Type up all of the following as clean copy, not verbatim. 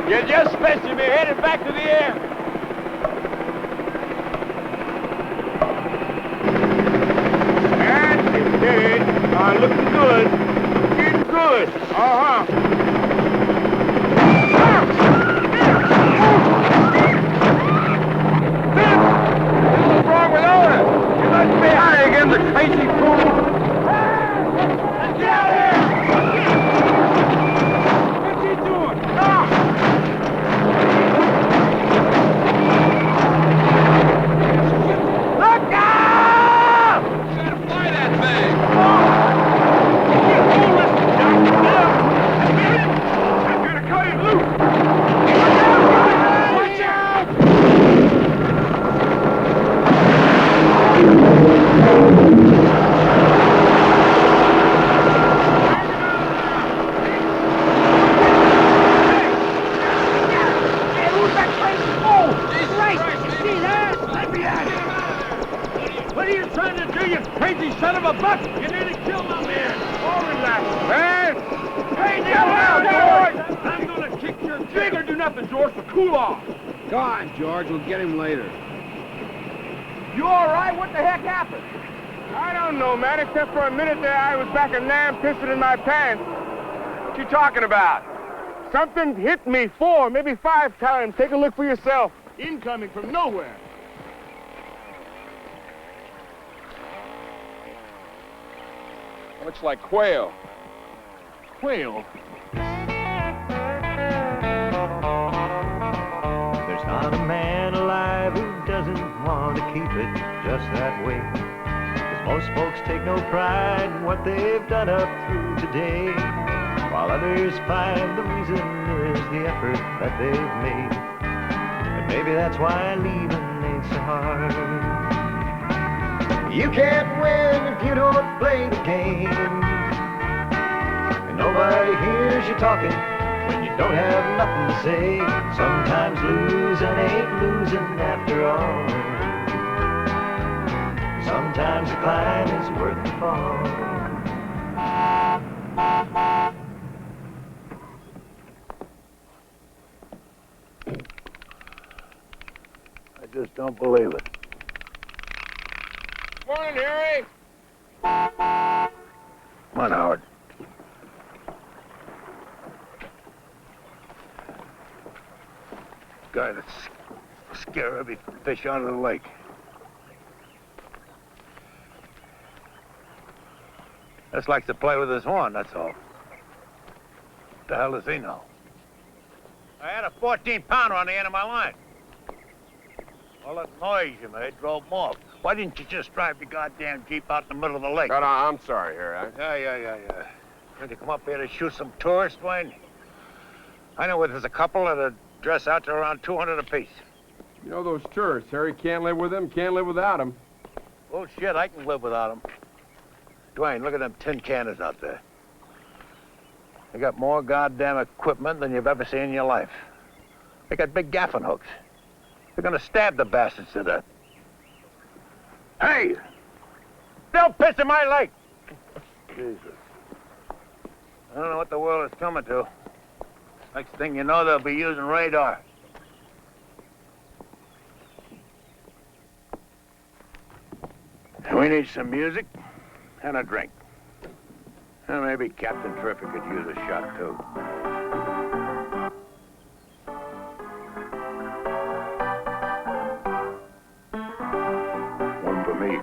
You're just special. We're headed back to the air. That's it. Looking good. Getting good. Uh-huh. What's wrong with Otis? You must be high again, the crazy fool. Let's get out of here! What's he doing? Look out! You gotta fly that thing. I'm gonna cut it loose! Watch out! What are you trying to do, you crazy son of a buck? You nearly killed my man. Oh, relax, man! Hey, Get out, George! I'm gonna kick your jig or do nothing, George, to cool off. Go on, George. We'll get him later. You all right? What the heck happened? I don't know, man, except for a minute there I was back in Nam pissing in my pants. What you talking about? Something hit me 4, maybe 5 times. Take a look for yourself. Incoming from nowhere. Looks like quail. Quail? There's not a man alive who doesn't want to keep it just that way. 'Cause most folks take no pride in what they've done up through today, while others find the reason is the effort that they've made. And maybe that's why leaving ain't so hard. You can't win if you don't play the game, and nobody hears you talking when you don't have nothing to say. Sometimes losing ain't losing after all. Sometimes the climb is worth the fall. I just don't believe it. Morning, Harry. Come on, Howard. Guy that's scare every fish out of the lake. Just likes to play with his horn, that's all. What the hell does he know? I had a 14-pounder on the end of my line. All that noise you made drove him off. Why didn't you just drive your goddamn Jeep out in the middle of the lake? I'm sorry, Harry. Yeah. Did you come up here to shoot some tourists, Wayne? I know where there's a couple that'll dress out to around 200 apiece. You know those tourists, Harry, can't live with them, can't live without them. Oh, shit, I can live without them. Dwayne, look at them tin cannons out there. They got more goddamn equipment than you've ever seen in your life. They got big gaffing hooks. They're gonna stab the bastards to death. Hey! Still pissing my lake! Jesus. I don't know what the world is coming to. Next thing you know, they'll be using radar. We need some music and a drink. And maybe Captain Terrific could use a shot, too. One for me.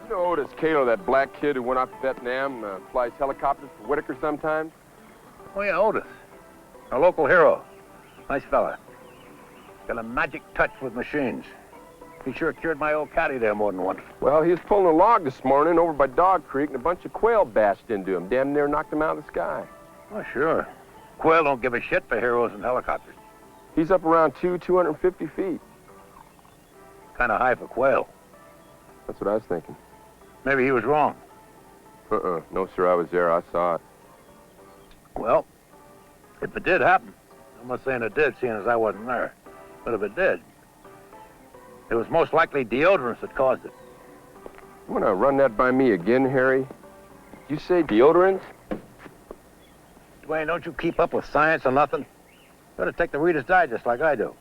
You know Otis Cato, that black kid who went out to Vietnam, flies helicopters for Whitaker sometimes? Oh, yeah, Otis. A local hero. Nice fella. Got a magic touch with machines. He sure cured my old caddy there more than once. Well, he was pulling a log this morning over by Dog Creek, and a bunch of quail bashed into him. Damn near knocked him out of the sky. Oh, sure. Quail don't give a shit for heroes and helicopters. He's up around 250 feet. Kind of high for quail. That's what I was thinking. Maybe he was wrong. No, sir, I was there. I saw it. Well, if it did happen, I'm not saying it did, seeing as I wasn't there. But if it did, it was most likely deodorants that caused it. You want to run that by me again, Harry? You say deodorant? Dwayne, don't you keep up with science or nothing? Got to take the Reader's Digest like I do.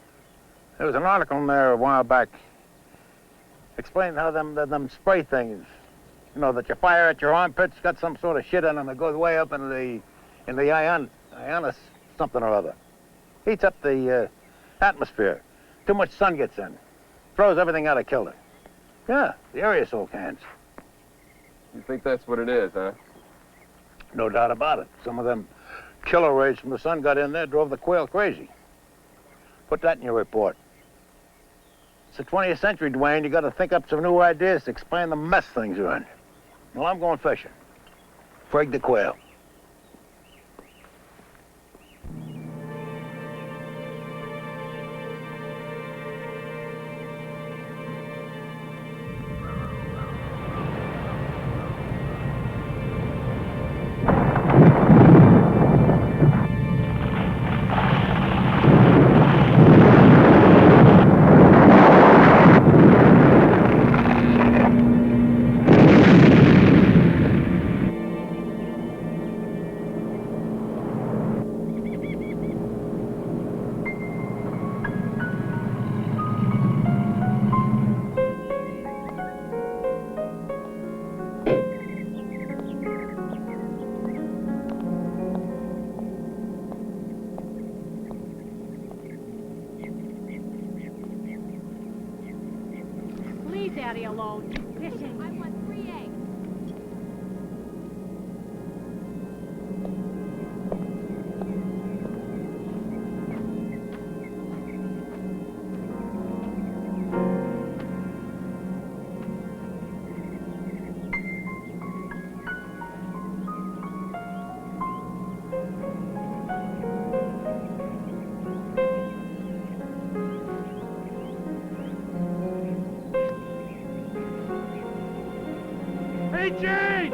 There was an article in there a while back explaining how them spray things, you know, that you fire at your armpits, got some sort of shit in them that goes way up into the ionis something or other. Heats up the atmosphere. Too much sun gets in. Throws everything out of kilter. Yeah, the aerosol cans. You think that's what it is, huh? No doubt about it. Some of them killer rays from the sun got in there, drove the quail crazy. Put that in your report. It's the 20th century, Dwayne. You got to think up some new ideas to explain the mess things are in. Well, I'm going fishing. Frig the quail. Leave Daddy alone. He's fishing. I want 3 eggs. Hey, Jane!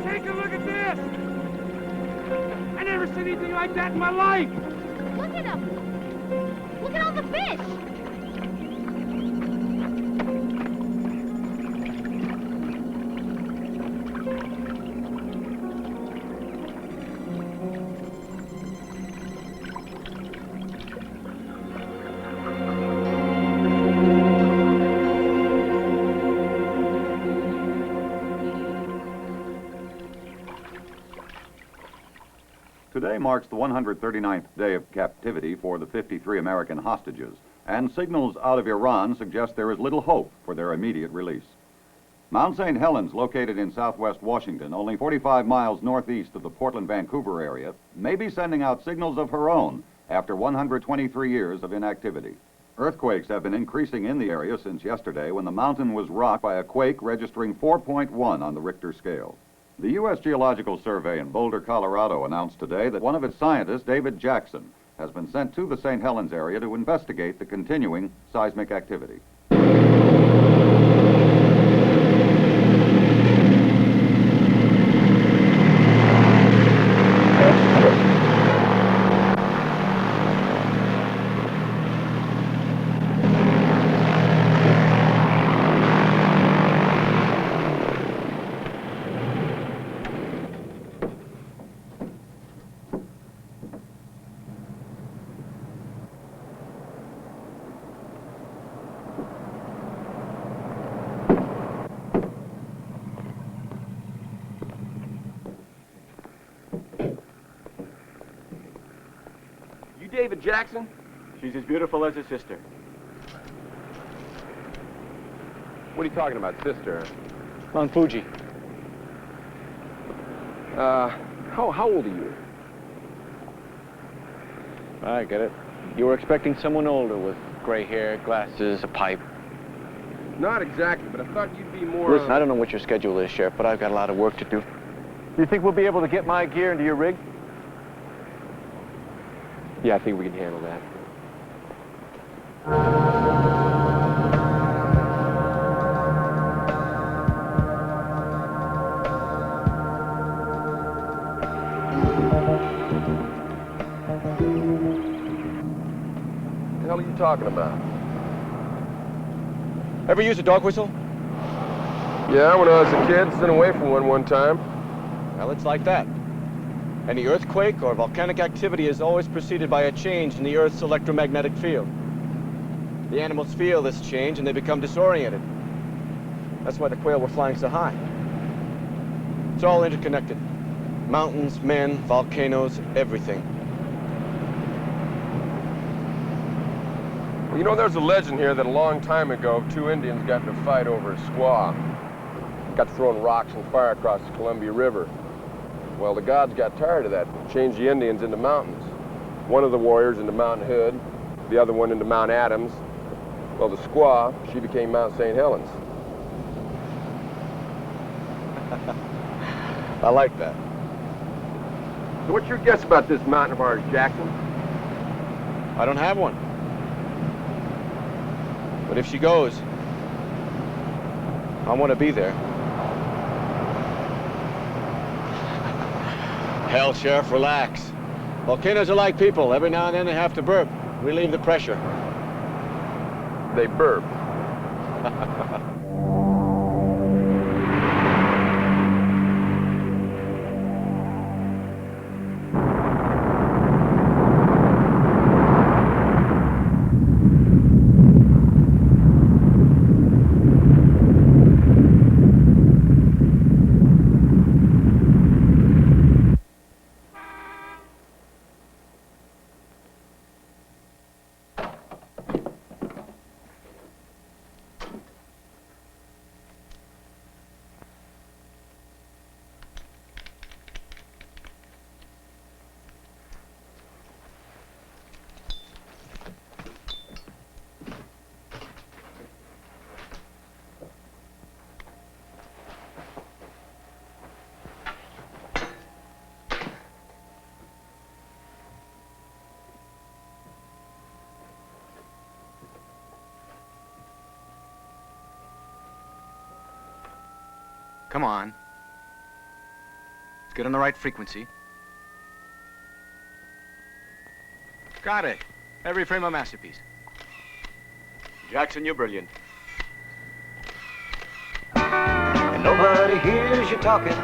Take a look at this! I never seen anything like that in my life! Look at them! Look at all the fish! Today marks the 139th day of captivity for the 53 American hostages, and signals out of Iran suggest there is little hope for their immediate release. Mount St. Helens, located in southwest Washington, only 45 miles northeast of the Portland-Vancouver area, may be sending out signals of her own after 123 years of inactivity. Earthquakes have been increasing in the area since yesterday when the mountain was rocked by a quake registering 4.1 on the Richter scale. The U.S. Geological Survey in Boulder, Colorado announced today that one of its scientists, David Jackson, has been sent to the St. Helens area to investigate the continuing seismic activity. David Jackson? She's as beautiful as her sister. What are you talking about, sister? On Fuji. How old are you? I get it. You were expecting someone older with gray hair, glasses, a pipe. Not exactly, but I thought you'd be more... Listen, I don't know what your schedule is, Sheriff, but I've got a lot of work to do. Do you think we'll be able to get my gear into your rig? Yeah, I think we can handle that. What the hell are you talking about? Ever use a dog whistle? Yeah, when I was a kid, sent away from one time. Well, it's like that. Any earthquake or volcanic activity is always preceded by a change in the Earth's electromagnetic field. The animals feel this change and they become disoriented. That's why the quail were flying so high. It's all interconnected. Mountains, men, volcanoes, everything. You know, there's a legend here that a long time ago, two Indians got in a fight over a squaw. Got throwing rocks and fire across the Columbia River. Well, the gods got tired of that, changed the Indians into mountains. One of the warriors into Mount Hood, the other one into Mount Adams. Well, the squaw, she became Mount St. Helens. I like that. So what's your guess about this mountain of ours, Jackson? I don't have one. But if she goes, I want to be there. Hell, Sheriff, relax. Volcanoes are like people. Every now and then they have to burp. Relieve the pressure. They burp. Come on. Let's get on the right frequency. Got it. Every frame a masterpiece. Jackson, you're brilliant. And nobody hears you talking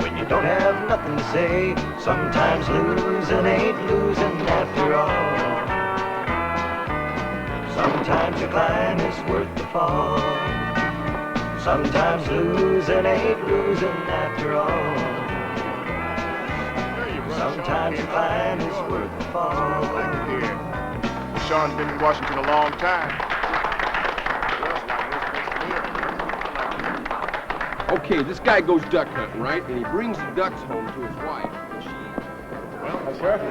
when you don't have nothing to say. Sometimes losing ain't losing after all. Sometimes the climb is worth the fall. Sometimes losing ain't losing after all. Sometimes the climb is worth the fall. Sean's been in Washington a long time. Okay, this guy goes duck hunting, right? And he brings the ducks home to his wife. And she... Well, Sheriff,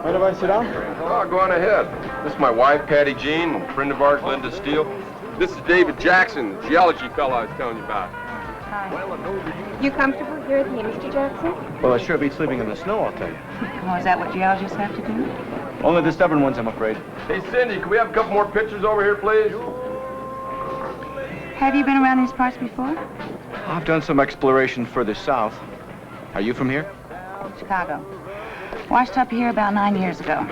mind if I sit down? Oh, go on ahead. This is my wife, Patty Jean, and a friend of ours, Linda Steele. This is David Jackson, the geology fellow I was telling you about. Hi. You comfortable here with me, Mr. Jackson? Well, I sure beat sleeping in the snow, I'll tell you. Oh, is that what geologists have to do? Only the stubborn ones, I'm afraid. Hey, Cindy, can we have a couple more pictures over here, please? Have you been around these parts before? I've done some exploration further south. Are you from here? Chicago. Washed up here about 9 years ago.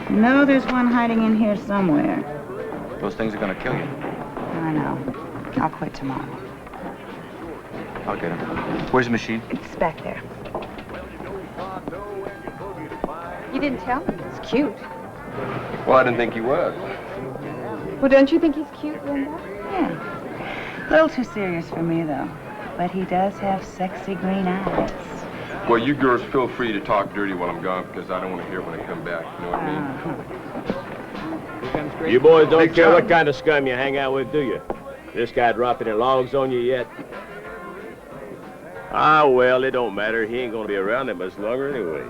No, there's one hiding in here somewhere. Those things are gonna kill you. I know. I'll quit tomorrow. I'll get him. Where's the machine? It's back there. You didn't tell me. It's cute. Well, I didn't think he was. Well, don't you think he's cute, Linda? Yeah. A little too serious for me, though. But he does have sexy green eyes. Well, you girls feel free to talk dirty while I'm gone, because I don't want to hear it when I come back. You know what I mean? You boys don't care what kind of scum you hang out with, do you? This guy dropping any logs on you yet? Ah, well, it don't matter. He ain't gonna be around that much longer anyway.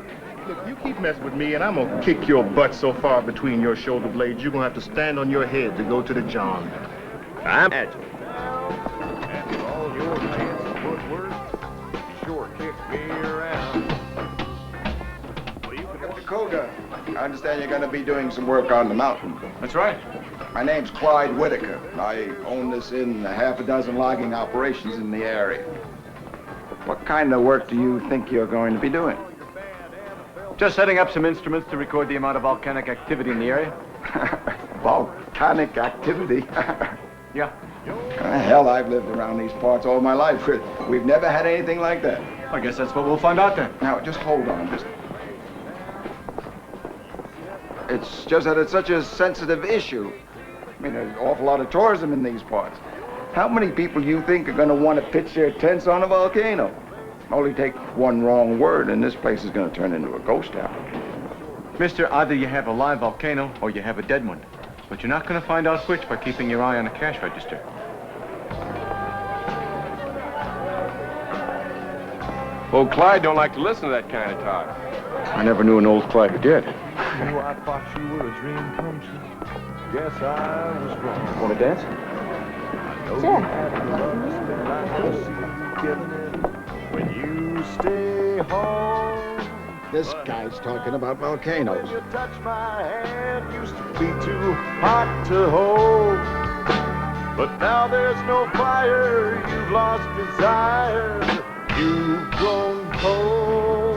Look, you keep messing with me, and I'm gonna kick your butt so far between your shoulder blades, you're gonna have to stand on your head to go to the John. I'm at you. After all your fancy footwork, you sure kicked me around. Dakota, I understand you're going to be doing some work on the mountain. That's right. My name's Clyde Whitaker. I own this in half a dozen logging operations in the area. What kind of work do you think you're going to be doing? Just setting up some instruments to record the amount of volcanic activity in the area. Volcanic activity? Yeah. Hell, I've lived around these parts all my life. We've never had anything like that. I guess that's what we'll find out then. Now, just hold on. It's just that it's such a sensitive issue. I mean, there's an awful lot of tourism in these parts. How many people do you think are going to want to pitch their tents on a volcano? Only take one wrong word, and this place is going to turn into a ghost town. Mister, either you have a live volcano or you have a dead one. But you're not going to find out which by keeping your eye on the cash register. Old Clyde don't like to listen to that kind of talk. I never knew an old Clyde who did. I thought you were a dream come true. Guess I was wrong. Want to dance? Sure. When you stay home. This guy's talking about volcanoes. When you touch my hand, used to be too hot to hold. But now there's no fire, you've lost desire, you've grown cold.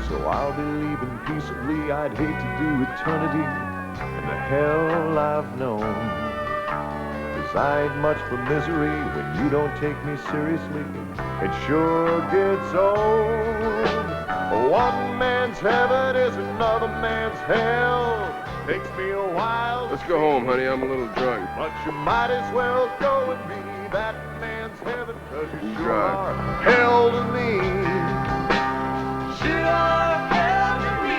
So I'll be leaving peaceably, I'd hate to do eternity in the hell I've known. 'Cause I ain't much for misery when you don't take me seriously. It sure gets old. One man's heaven is another man's hell. Takes me a while. Let's go home, honey. I'm a little drunk. But you might as well go and be that man's heaven, 'cause you sure Drive. are hell to me. Sure are hell to me.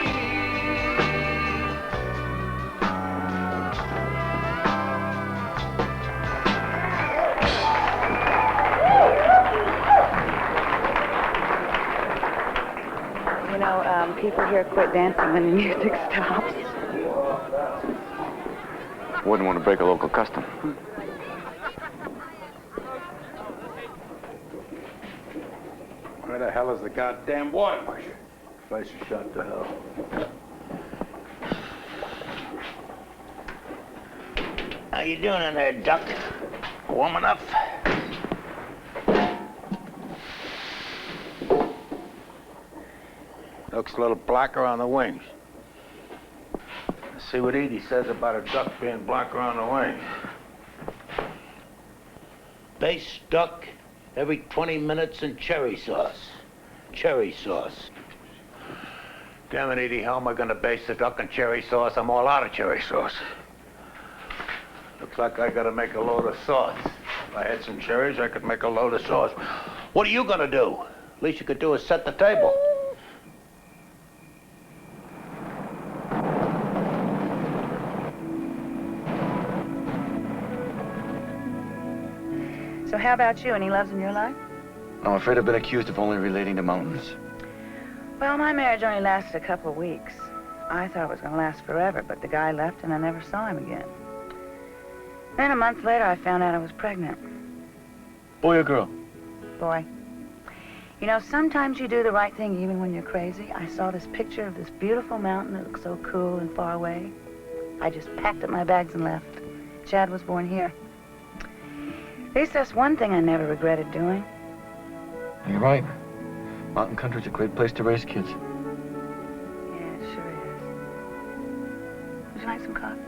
You know, people here quit dancing when the music stops. Wouldn't want to break a local custom. Where the hell is the goddamn water pressure? Place is shut to hell. How you doing in there, Duck? Warm enough? Looks a little blacker on the wings. Let's see what Edie says about a duck being blacker on the wings. Base duck every 20 minutes in cherry sauce. Cherry sauce. Damn it, Edie, how am I gonna base the duck in cherry sauce? I'm all out of cherry sauce. Looks like I gotta make a load of sauce. If I had some cherries, I could make a load of sauce. What are you gonna do? Least you could do is set the table. So how about you? Any loves in your life? I'm afraid I've been accused of only relating to mountains. Well, my marriage only lasted a couple of weeks. I thought it was going to last forever, but the guy left and I never saw him again. Then a month later, I found out I was pregnant. Boy or girl? Boy. You know, sometimes you do the right thing even when you're crazy. I saw this picture of this beautiful mountain that looked so cool and far away. I just packed up my bags and left. Chad was born here. At least that's one thing I never regretted doing. You're right. Mountain country's a great place to raise kids. Yeah, it sure is. Would you like some coffee?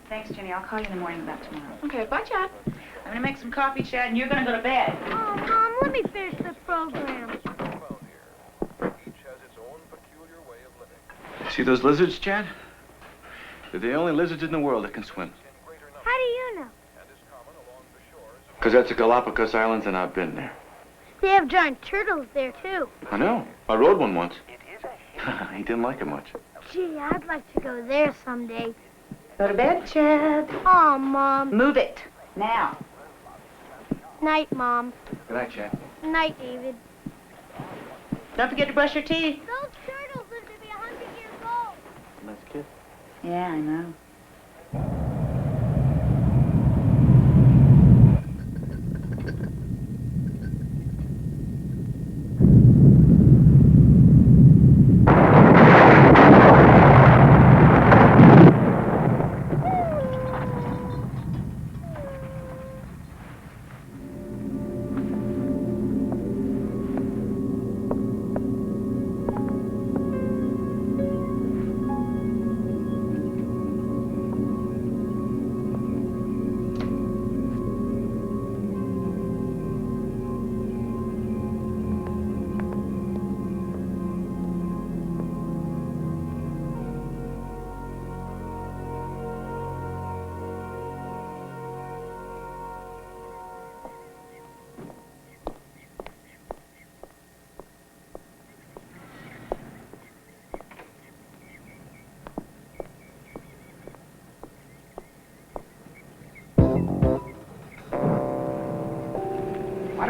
Thanks, Jenny. I'll call you in the morning about tomorrow. Okay, bye, Chad. I'm gonna make some coffee, Chad, and you're gonna go to bed. Oh, Mom, let me finish the program. See those lizards, Chad? They're the only lizards in the world that can swim. How do you know? Because that's the Galapagos Islands, and I've been there. They have giant turtles there, too. I know. I rode one once. He didn't like it much. Gee, I'd like to go there someday. Go to bed, Chad. Oh, Mom. Move it. Now. Night, Mom. Good night, Chad. Night, David. Don't forget to brush your teeth. Those turtles live to be 100 years old. Nice kid. Yeah, I know.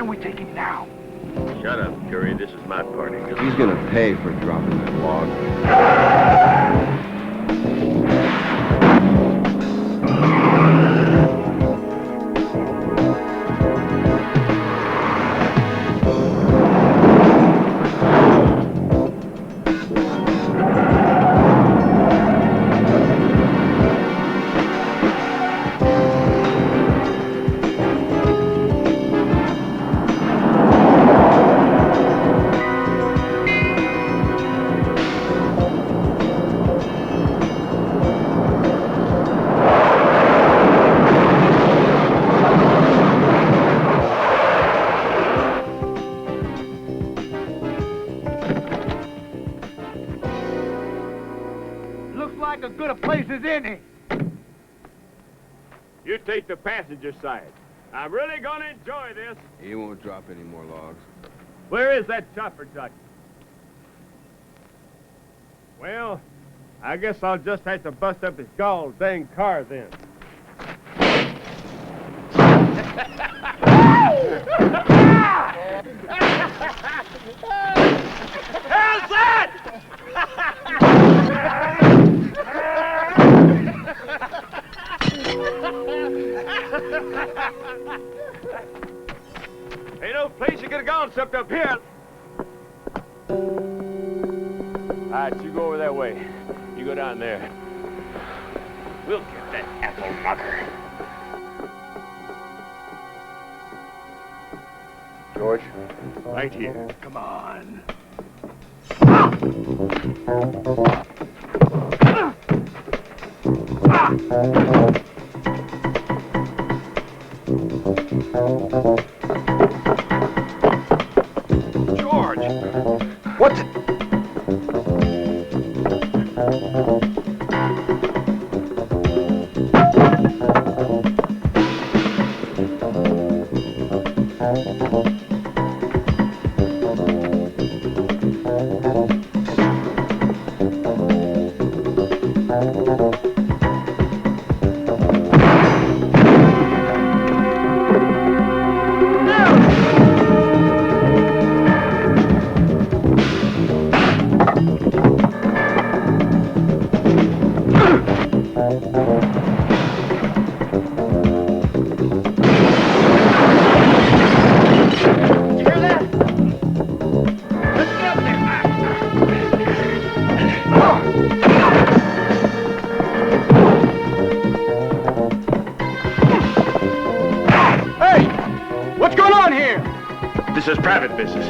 then we take him now. Shut up, Curry. This is my party. He's gonna pay for dropping that log. Like as good a place as any. You take the passenger side. I'm really gonna enjoy this. He won't drop any more logs. Where is that chopper, Doc? Well, I guess I'll just have to bust up his gall dang car then. How's that? Ain't no place you could have gone except up here. All right, you go over that way. You go down there. We'll get that apple knocker. George? Right here. Come on. George! What's it? This is private business.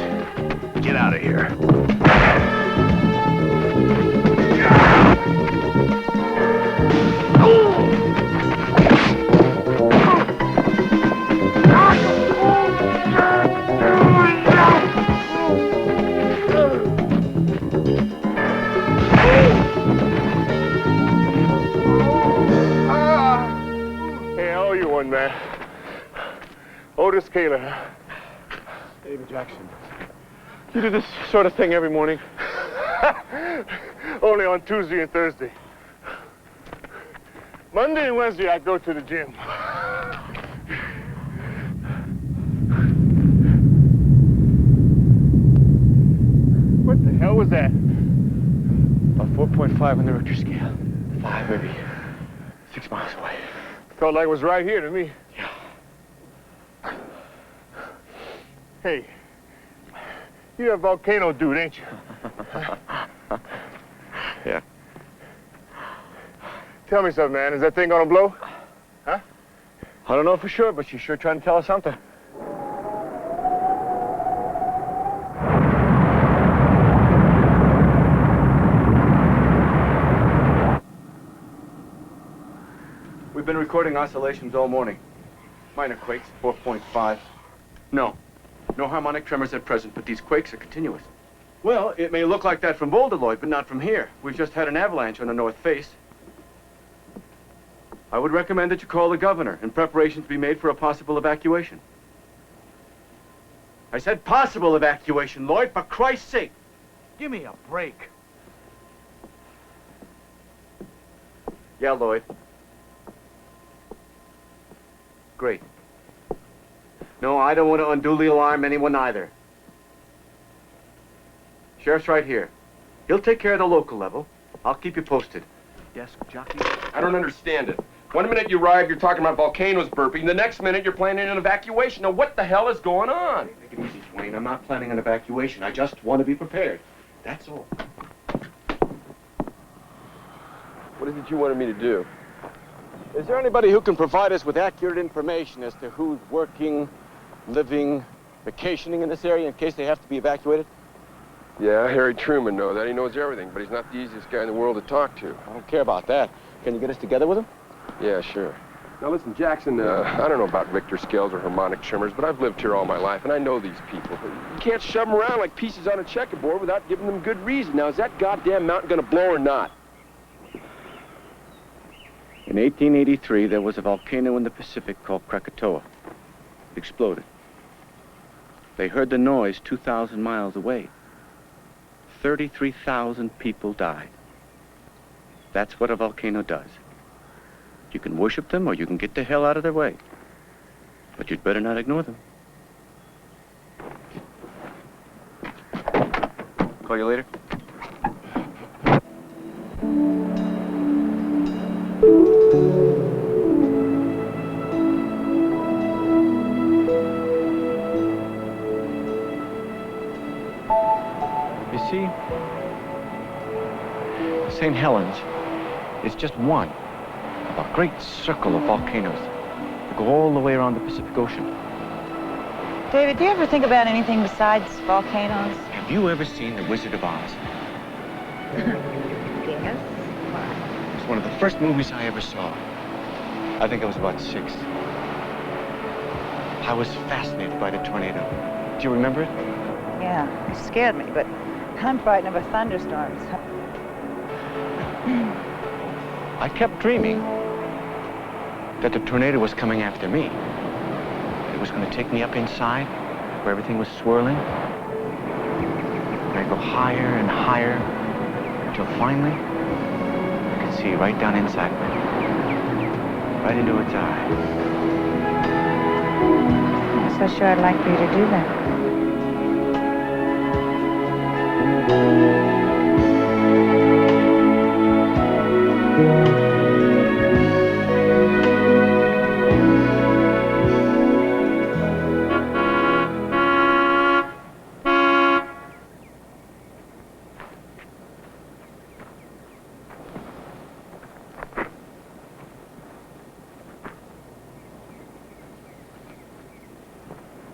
Get out of here. Hey, I owe you one, man. Otis Kaler, huh? David Jackson. You do this sort of thing every morning? Only on Tuesday and Thursday. Monday and Wednesday, I go to the gym. What the hell was that? About 4.5 on the Richter scale. 5, maybe 6 miles away. Felt like it was right here to me. Yeah. Hey, you're a volcano dude, ain't you? Yeah. Tell me something, man. Is that thing gonna blow? Huh? I don't know for sure, but you're sure trying to tell us something. We've been recording oscillations all morning. Minor quakes, 4.5. No harmonic tremors at present, but these quakes are continuous. Well, it may look like that from Boulder, Lloyd, but not from here. We've just had an avalanche on the north face. I would recommend that you call the governor and preparations be made for a possible evacuation. I said possible evacuation, Lloyd, for Christ's sake. Give me a break. Yeah, Lloyd. Great. No, I don't want to unduly alarm anyone either. Sheriff's right here. He'll take care of the local level. I'll keep you posted. Desk jockey? I don't understand it. One minute you arrive, you're talking about volcanoes burping. The next minute, you're planning an evacuation. Now, what the hell is going on? Take it easy, Dwayne. I'm not planning an evacuation. I just want to be prepared. That's all. What is it you wanted me to do? Is there anybody who can provide us with accurate information as to who's working, living, vacationing in this area in case they have to be evacuated? Yeah, Harry Truman knows that. He knows everything, but he's not the easiest guy in the world to talk to. I don't care about that. Can you get us together with him? Yeah, sure. Now listen, Jackson, I don't know about Richter scales or harmonic tremors, but I've lived here all my life, and I know these people. You can't shove them around like pieces on a checkerboard without giving them good reason. Now, is that goddamn mountain gonna blow or not? In 1883, there was a volcano in the Pacific called Krakatoa. It exploded. They heard the noise 2,000 miles away. 33,000 people died. That's what a volcano does. You can worship them or you can get the hell out of their way. But you'd better not ignore them. Call you later. You see, St. Helens is just one of a great circle of volcanoes that go all the way around the Pacific Ocean. David, do you ever think about anything besides volcanoes? Have you ever seen The Wizard of Oz? Yes. It was one of the first movies I ever saw. I think I was about 6. I was fascinated by the tornado. Do you remember it? Yeah, it scared me, but I'm frightened of a thunderstorm. I kept dreaming that the tornado was coming after me. It was going to take me up inside, where everything was swirling. And I'd go higher and higher, until finally, I could see right down inside of it. Right into its eye. I'm not so sure I'd like for you to do that.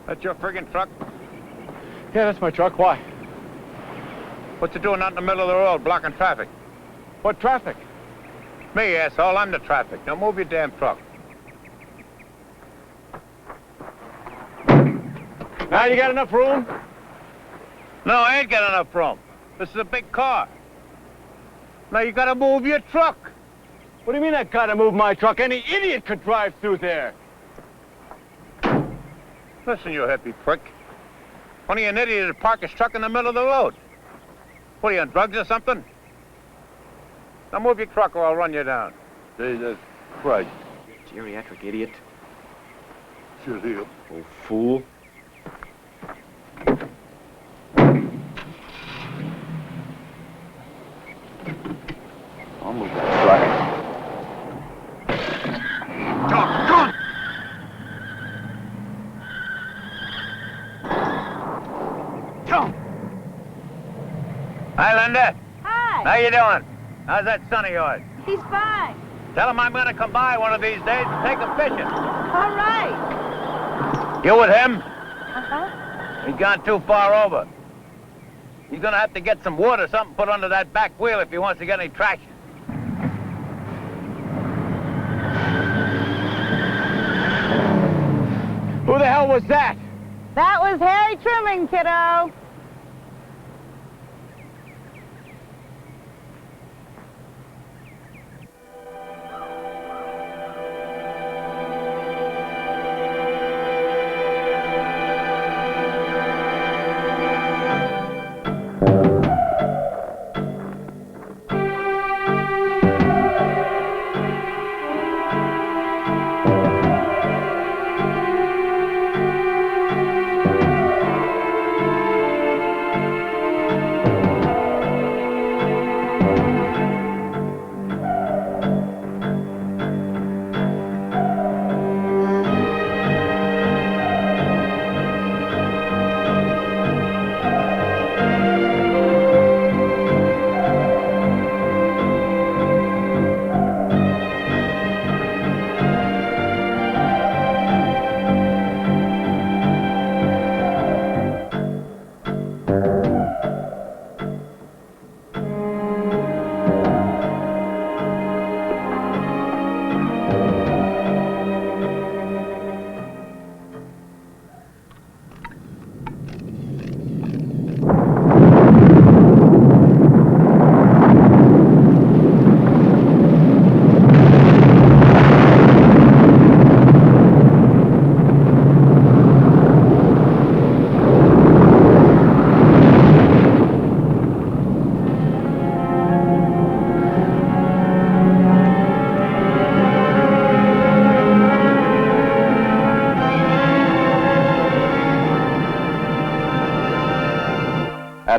That's your friggin' truck? Yeah, that's my truck. Why? What's it doing out in the middle of the road, blocking traffic? What traffic? Me, asshole, I'm the traffic. Now move your damn truck. Now you got enough room? No, I ain't got enough room. This is a big car. Now you gotta move your truck. What do you mean I gotta move my truck? Any idiot could drive through there. Listen, you hippie prick. Only an idiot would park his truck in the middle of the road. What, are you on drugs or something? Now move your truck or I'll run you down. Jesus Christ. Geriatric idiot. Sure deal. Old fool. I'll move that truck. Come on! Hi, Linda. Hi. How you doing? How's that son of yours? He's fine. Tell him I'm gonna come by one of these days and take him fishing. All right. You with him? Uh-huh. He's gone too far over. He's gonna have to get some wood or something put under that back wheel if he wants to get any traction. Who the hell was that? That was Harry Truman, kiddo.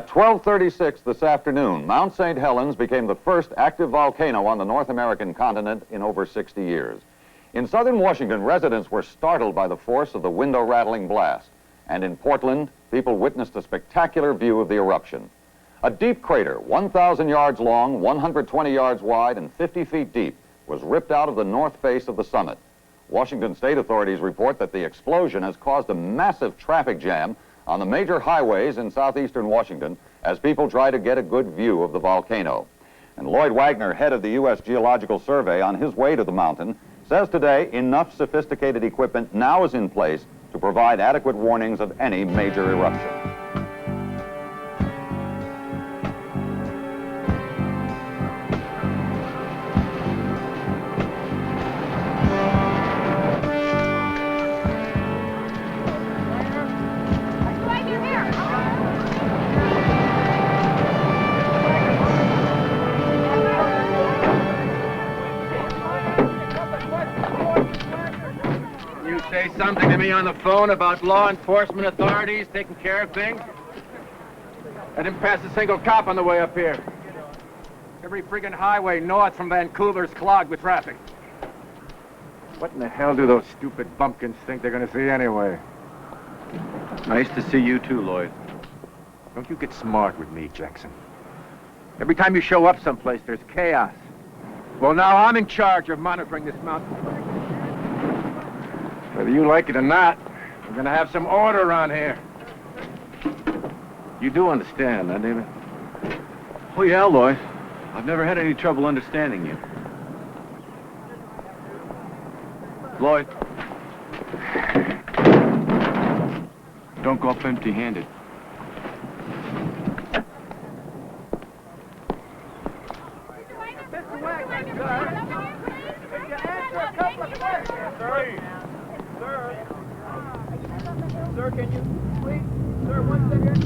At 12:36 this afternoon, Mount St. Helens became the first active volcano on the North American continent in over 60 years. In southern Washington, residents were startled by the force of the window-rattling blast. And in Portland, people witnessed a spectacular view of the eruption. A deep crater, 1,000 yards long, 120 yards wide, and 50 feet deep, was ripped out of the north face of the summit. Washington state authorities report that the explosion has caused a massive traffic jam on the major highways in southeastern Washington as people try to get a good view of the volcano. And Lloyd Wagner, head of the U.S. Geological Survey, on his way to the mountain, says today enough sophisticated equipment now is in place to provide adequate warnings of any major eruption. Say something to me on the phone about law enforcement authorities taking care of things? I didn't pass a single cop on the way up here. Every friggin' highway north from Vancouver's clogged with traffic. What in the hell do those stupid bumpkins think they're gonna see anyway? Nice to see you too, Lloyd. Don't you get smart with me, Jackson. Every time you show up someplace, there's chaos. Well, now I'm in charge of monitoring this mountain. Whether you like it or not, we're gonna have some order around here. You do understand, huh, David? Oh, yeah, Lloyd. I've never had any trouble understanding you. Lloyd. Don't go up empty-handed. Sir, can you please? Sir, one second.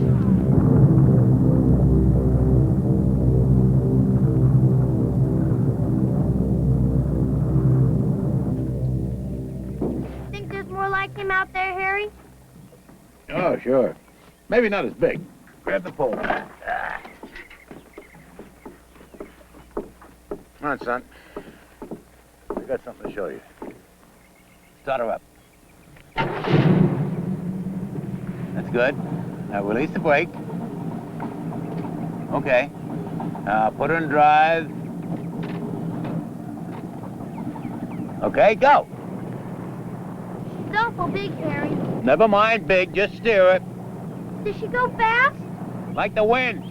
Think there's more like him out there, Harry? Oh, sure. Maybe not as big. Grab the pole. Come on, son. I got something to show you. Start her up. That's good. Now release the brake. Okay. Now put her in drive. Okay, go. She's awful big, Harry. Never mind big, just steer it. Does she go fast? Like the wind.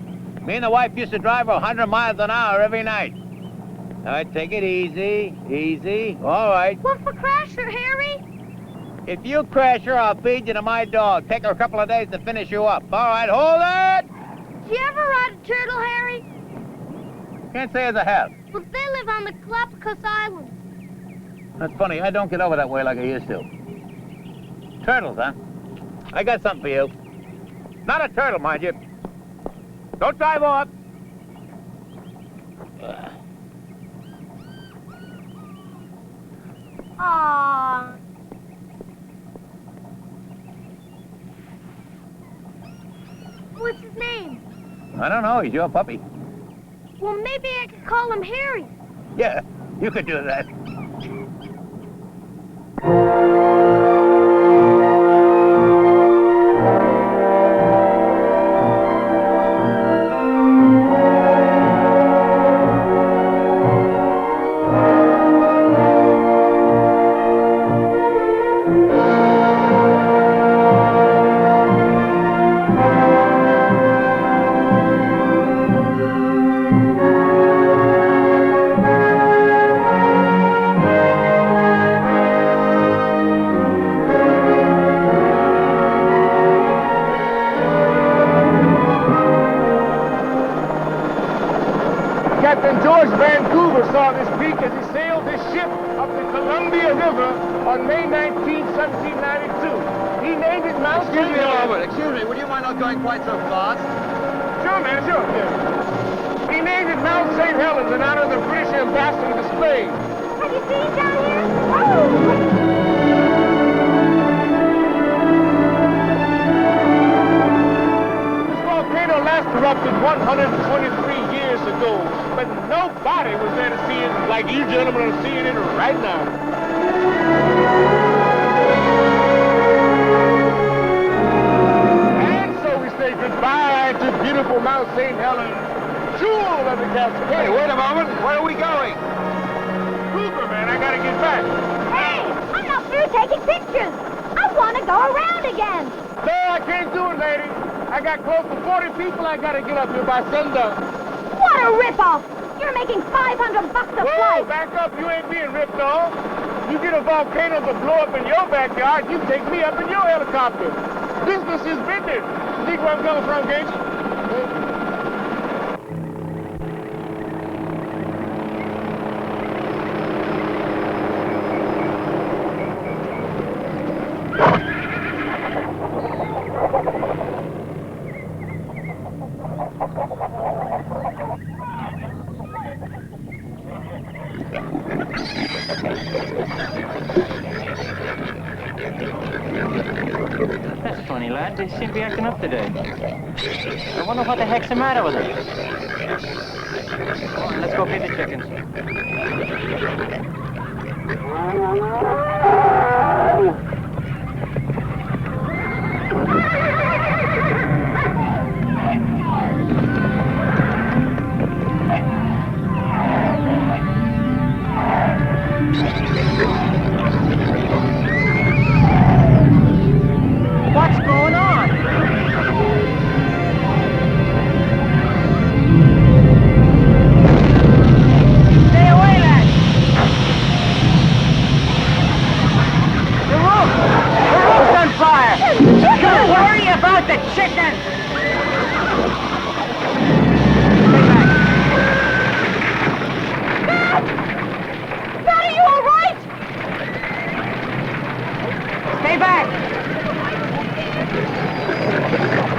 Me and the wife used to drive 100 miles an hour every night. All right, take it easy, easy. All right. What for crash her, Harry? If you crash her, I'll feed you to my dog. Take her a couple of days to finish you up. All right, hold it! Did you ever ride a turtle, Harry? Can't say as I have. Well, they live on the Galapagos Islands. That's funny, I don't get over that way like I used to. Turtles, huh? I got something for you. Not a turtle, mind you. Don't drive off. Aww. What's his name? I don't know, he's your puppy. Well, maybe I could call him Harry. Yeah, you could do that. Captain George Vancouver saw this peak as he sailed his ship up the Columbia River on May 19, 1792. He named it Mount St. Helens. Albert, excuse me, would you mind not going quite so fast? Sure, man, sure. Yeah. He named it Mount St. Helens in honor of the British ambassador to Spain. Have you seen it down here? Oh! This volcano lasts erupted 123 years ago, but nobody was there to see it like you gentlemen are seeing it right now. And so we say goodbye to beautiful Mount St. Helens, jewel of the Cascades. Hey, wait a moment. Where are we going? Cooper, man, I gotta get back. Hey, I'm not through taking pictures. I want to go around again. No, I can't do it, lady. I got close to 40 people I gotta get up here by sundown. What a ripoff! You're making $500 a flight. Back up, you ain't being ripped off. You get a volcano to blow up in your backyard, you take me up in your helicopter. Business is business. See where I'm coming from, Gates? That's funny, lad. They seem to be acting up today. I wonder what the heck's the matter with them. Come on, let's go feed the chickens. What's going on? Stay away, lad! The roof's on fire! Don't worry about the chickens! Dad, are you all right? Stay back!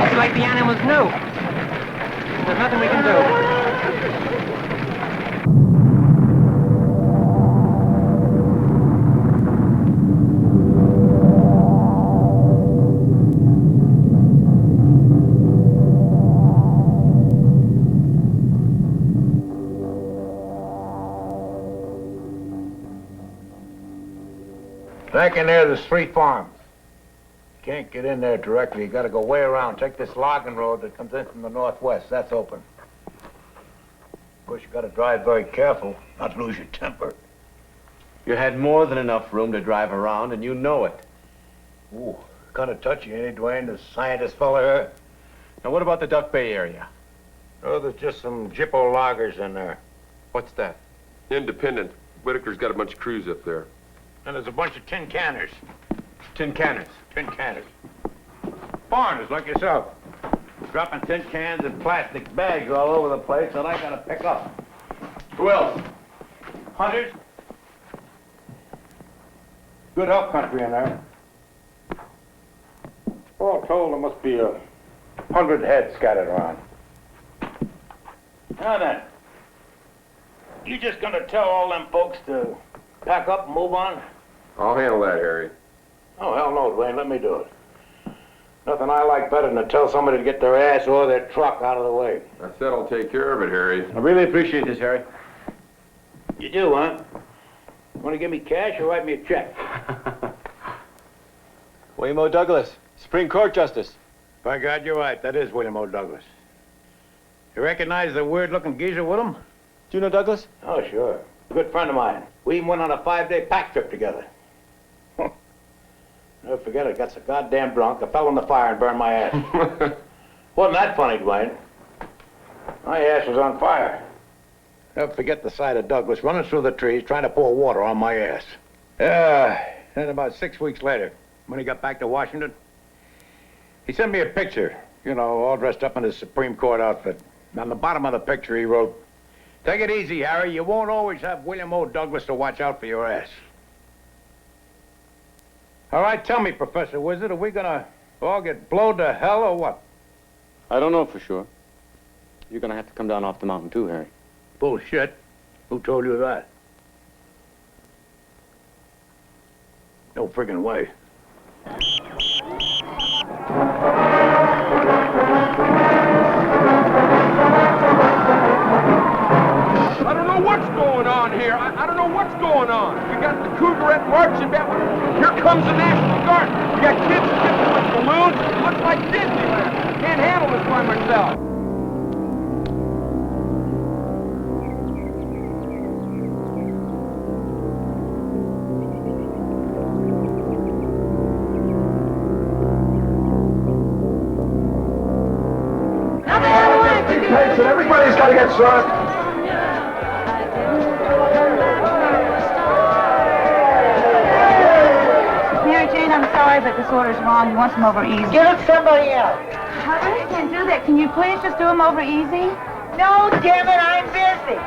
It's like the animals knew. There's nothing we can do. Back in there, there's 3 farms. Can't get in there directly. You gotta go way around. Take this logging road that comes in from the northwest. That's open. Of course, you gotta drive very careful, not lose your temper. You had more than enough room to drive around, and you know it. Ooh, kind of touchy, ain't it, Dwayne, the scientist fella here? Now, what about the Duck Bay area? Oh, there's just some Jippo loggers in there. What's that? Independent. Whitaker's got a bunch of crews up there. And there's a bunch of tin canners. Tin canners? Tin canners. Foreigners like yourself. Dropping tin cans and plastic bags all over the place that I gotta pick up. Who else? Hunters. Good elk country in there. All told, there must be 100 heads scattered around. Now then, you just gonna tell all them folks to pack up and move on? I'll handle that, Harry. Oh, hell no, Dwayne, let me do it. Nothing I like better than to tell somebody to get their ass or their truck out of the way. I said I'll take care of it, Harry. I really appreciate this, Harry. You do, huh? Want to give me cash or write me a check? William O. Douglas, Supreme Court Justice. By God, you're right. That is William O. Douglas. You recognize the weird-looking geezer with him? Do you know Douglas? Oh, sure. A good friend of mine. We even went on a 5-day pack trip together. Never forget it. Got so goddamn drunk, I fell in the fire and burned my ass. Wasn't that funny, Dwayne? My ass was on fire. Never forget the sight of Douglas running through the trees trying to pour water on my ass. Then about 6 weeks later, when he got back to Washington, he sent me a picture, you know, all dressed up in his Supreme Court outfit. On the bottom of the picture, he wrote, "Take it easy, Harry. You won't always have William O. Douglas to watch out for your ass." All right, tell me, Professor Wizard, are we gonna all get blown to hell or what? I don't know for sure. You're gonna have to come down off the mountain too, Harry. Bullshit. Who told you that? No friggin' way. that marching band. Here comes the National Guard. You got kids skipping with balloons. It looks like Disneyland. Can't handle this by myself. Pace, and everybody's got to get served. Mary Jane, I'm sorry, but this order's wrong. You want them over easy. Get somebody else. I really can't do that. Can you please just do them over easy? No, damn it, I'm busy.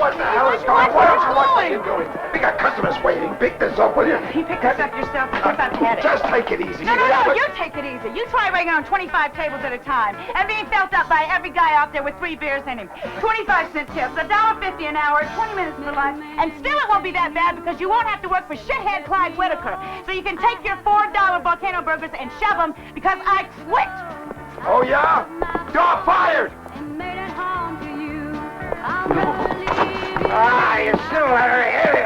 What the hell is going on? What are you doing? We got customers waiting. Pick this up, will you? You pick this up yourself. Because I've had it. Just take it easy. No, you take it easy. You try ringing on 25 tables at a time and being felt up by every guy out there with 3 beers in him. 25-cent tips, $1.50 an hour, 20 minutes in the lunch, and still it won't be that bad because you won't have to work for shithead Clyde Whitaker. So you can take your $4 volcano burgers and shove them because I quit. Oh, yeah? You're fired! Ah, you still let her hit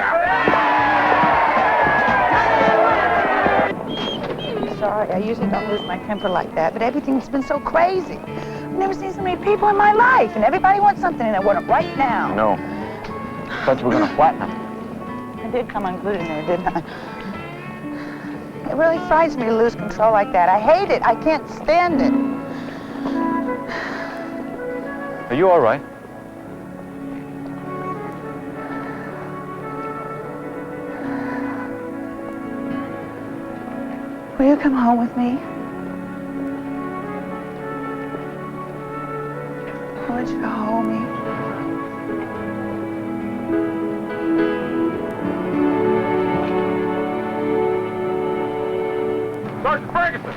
I'm sorry. I usually don't lose my temper like that, but everything's been so crazy. I've never seen so many people in my life, and everybody wants something, and I want it right now. No. Thought you were going to flatten them. I did come unglued in there, didn't I? It really frightens me to lose control like that. I hate it. I can't stand it. Are you all right? Will you come home with me? I want you to hold me. Sergeant Ferguson!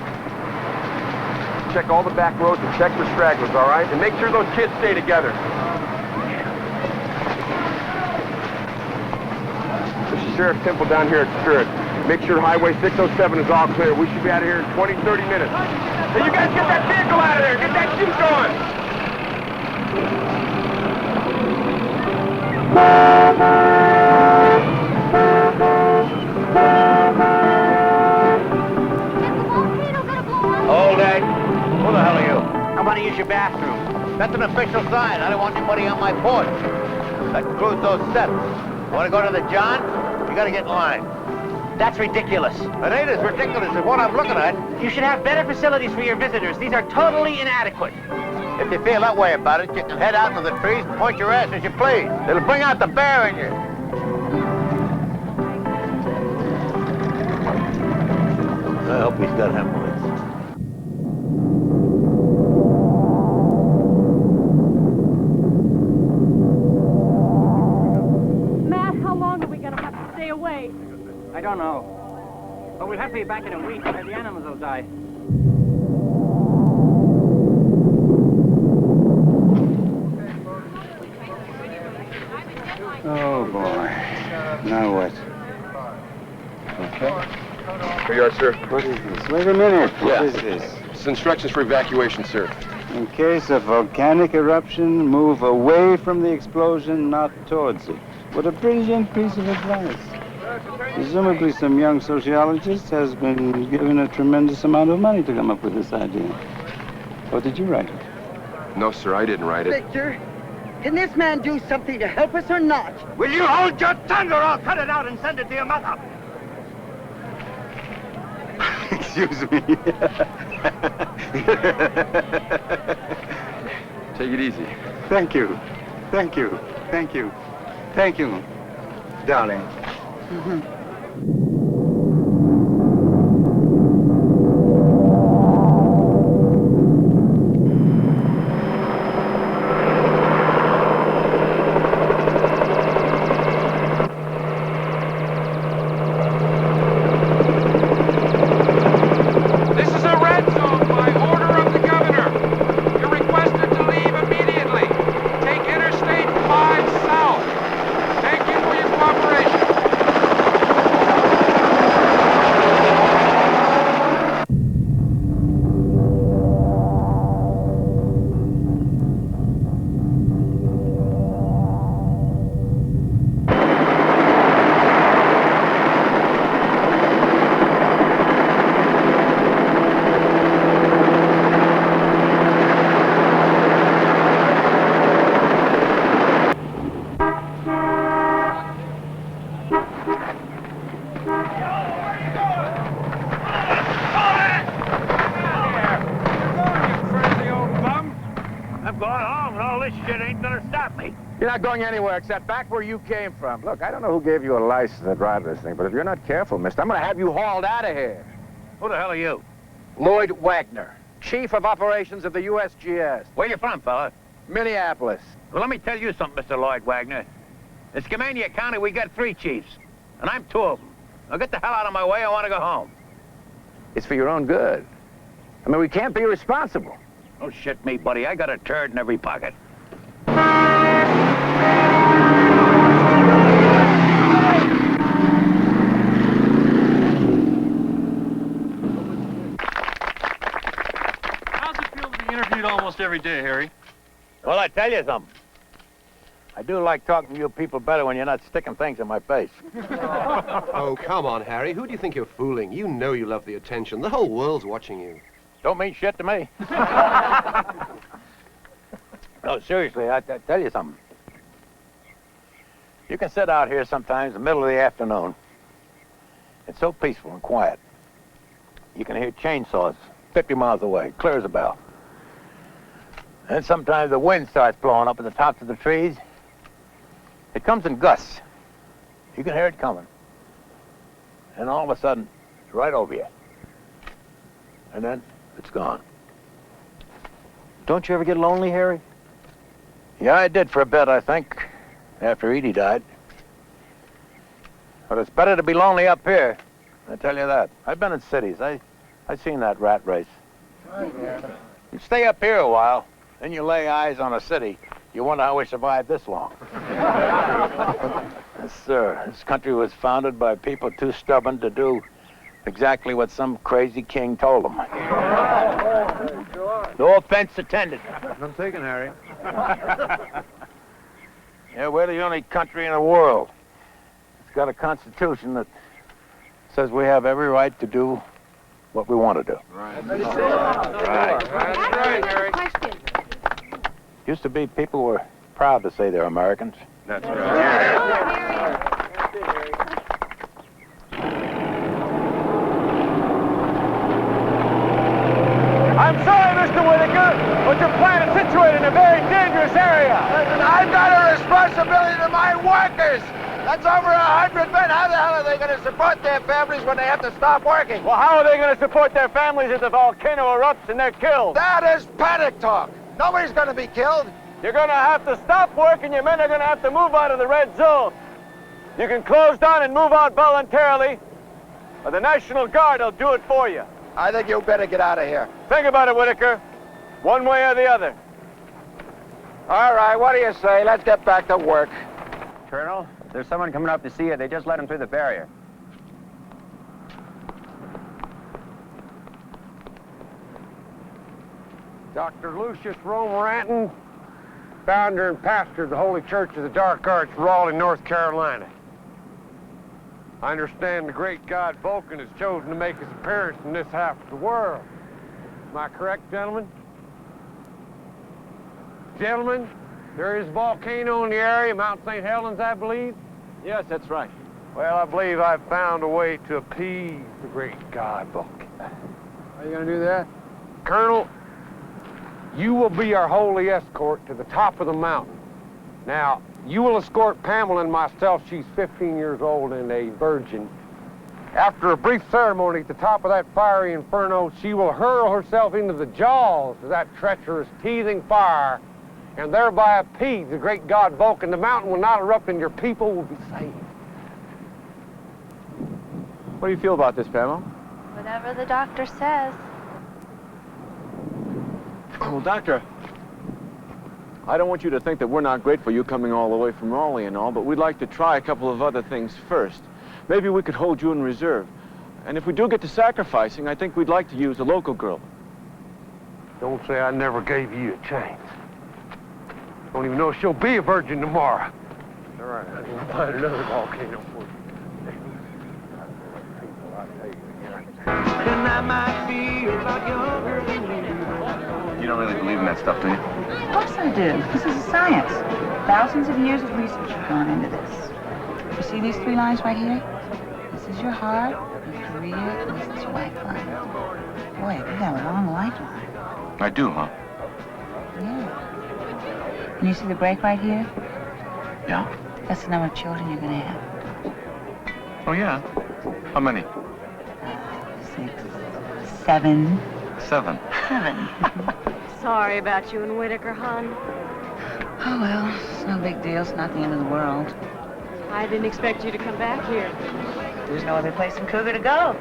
Check all the back roads and check for stragglers, all right? And make sure those kids stay together. This is Sheriff Temple down here at Spirit. Make sure Highway 607 is all clear. We should be out of here in 20, 30 minutes. Hey, you guys get that vehicle out of there! Get that jeep going! Hold it. Who the hell are you? I want to use your bathroom. That's an official sign. I don't want anybody on my porch. That includes those steps. Want to go to the John? You got to get in line. That's ridiculous. It ain't as ridiculous as what I'm looking at. You should have better facilities for your visitors. These are totally inadequate. If you feel that way about it, you can head out into the trees and point your ass as you please. It'll bring out the bear in you. I hope he's got hemorrhoids. Matt, how long are we going to have to stay away? I don't know. But we'll have to be back in a week, or the animals will die. Oh, boy. Now what? Okay. Here you are, sir. What is this? Wait a minute. What is this? It's instructions for evacuation, sir. In case of volcanic eruption, move away from the explosion, not towards it. What a brilliant piece of advice. Presumably some young sociologist has been given a tremendous amount of money to come up with this idea. Or did you write it? No, sir, I didn't write it. Victor, can this man do something to help us or not? Will you hold your tongue or I'll cut it out and send it to your mother? Excuse me. Take it easy. Thank you. Thank you. Thank you. Thank you, darling. This is a red zone by order of the governor. You're requested to leave immediately. Take Interstate 5 south. Thank you for your cooperation. I'm going home, and all this shit ain't gonna stop me. You're not going anywhere except back where you came from. Look, I don't know who gave you a license to drive this thing, but if you're not careful, mister, I'm gonna have you hauled out of here. Who the hell are you? Lloyd Wagner, Chief of Operations of the USGS. Where you from, fella? Minneapolis. Well, let me tell you something, Mr. Lloyd Wagner. In Skamania County, we got 3 chiefs, and I'm 2 of them. Now get the hell out of my way. I want to go home. It's for your own good. I mean, we can't be responsible. Oh, shit me, buddy. I got a turd in every pocket. How's it feel to be interviewed almost every day, Harry? Well, I tell you something. I do like talking to you people better when you're not sticking things in my face. Oh, come on, Harry. Who do you think you're fooling? You know you love the attention. The whole world's watching you. Don't mean shit to me. No, seriously, I tell you something. You can sit out here sometimes in the middle of the afternoon. It's so peaceful and quiet. You can hear chainsaws 50 miles away, clear as a bell. And sometimes the wind starts blowing up at the tops of the trees. It comes in gusts. You can hear it coming. And all of a sudden, it's right over you. And then it's gone. Don't you ever get lonely, Harry? Yeah, I did for a bit, I think, after Edie died. But it's better to be lonely up here, I tell you that. I've been in cities. I've seen that rat race. You stay up here a while, then you lay eyes on a city. You wonder how we survived this long. Yes, sir. This country was founded by people too stubborn to do exactly what some crazy king told them. No offense intended. None taken, Harry. Yeah, we're the only country in the world. It's got a constitution that says we have every right to do what we want to do. Right. Right, Harry. Used to be people were proud to say they're Americans. That's right. I'm sorry, Mr. Whitaker, but your plant is situated in a very dangerous area. Listen, I've got a responsibility to my workers. That's over 100 men. How the hell are they going to support their families when they have to stop working? Well, how are they going to support their families if the volcano erupts and they're killed? That is panic talk. Nobody's going to be killed. You're going to have to stop work and your men are going to have to move out of the red zone. You can close down and move out voluntarily, or the National Guard will do it for you. I think you better get out of here. Think about it, Whitaker. One way or the other. All right, what do you say? Let's get back to work. Colonel, there's someone coming up to see you. They just let him through the barrier. Dr. Lucius Rome Ranton, founder and pastor of the Holy Church of the Dark Arts, Raleigh, North Carolina. I understand the great god Vulcan has chosen to make his appearance in this half of the world. Am I correct, gentlemen? Gentlemen, there is a volcano in the area, Mount St. Helens, I believe. Yes, that's right. Well, I believe I've found a way to appease the great god Vulcan. Are you going to do that? Colonel, you will be our holy escort to the top of the mountain. Now, you will escort Pamela and myself. She's 15 years old and a virgin. After a brief ceremony at the top of that fiery inferno, she will hurl herself into the jaws of that treacherous, teething fire and thereby appease the great god Vulcan. The mountain will not erupt and your people will be saved. What do you feel about this, Pamela? Whatever the doctor says. Well, Doctor, I don't want you to think that we're not grateful you coming all the way from Raleigh and all, but we'd like to try a couple of other things first. Maybe we could hold you in reserve. And if we do get to sacrificing, I think we'd like to use a local girl. Don't say I never gave you a chance. Don't even know if she'll be a virgin tomorrow. All right, I'll find another volcano for you. You don't really believe in that stuff, do you? Of course I do. This is a science. Thousands of years of research have gone into this. You see these 3 lines right here? This is your heart, your career, and this is your lifeline. Boy, you got a long lifeline. I do, huh? Yeah. Can you see the break right here? Yeah? That's the number of children you're going to have. Oh, yeah. How many? 6, 7. 7. 7. Sorry about you and Whitaker, hon. Oh, well, it's no big deal. It's not the end of the world. I didn't expect you to come back here. There's no other place in Cougar to go.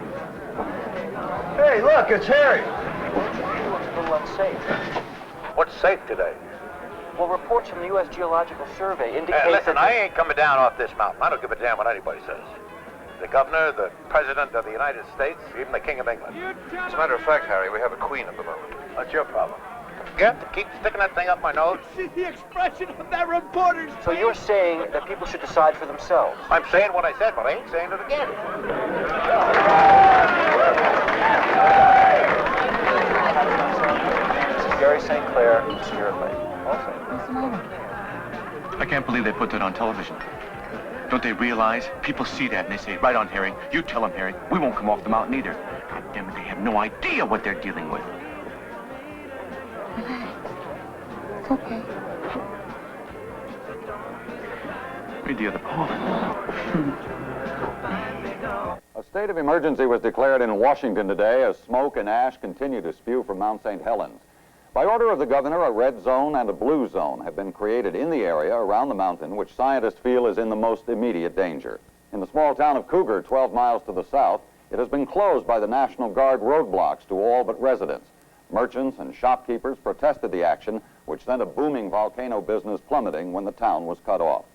Hey, look, it's Harry. Looks a little unsafe. What's safe today? Well, reports from the U.S. Geological Survey indicate Hey, listen, that... I ain't coming down off this mountain. I don't give a damn what anybody says. The governor, the president of the United States, even the king of England. As a matter of fact, Harry, we have a queen at the moment. What's your problem? You have to keep sticking that thing up my nose? See the expression of that reporter's face? So you're saying that people should decide for themselves? I'm saying what I said, but I ain't saying it again. This is Gary St. Clair, Spirit Lake. I can't believe they put that on television. Don't they realize? People see that and they say, right on, Harry. You tell them, Harry. We won't come off the mountain either. God damn it, they have no idea what they're dealing with. It's okay. Read the other poem. A state of emergency was declared in Washington today as smoke and ash continue to spew from Mount St. Helens. By order of the governor, a red zone and a blue zone have been created in the area around the mountain, which scientists feel is in the most immediate danger. In the small town of Cougar, 12 miles to the south, it has been closed by the National Guard roadblocks to all but residents. Merchants and shopkeepers protested the action, which sent a booming volcano business plummeting when the town was cut off.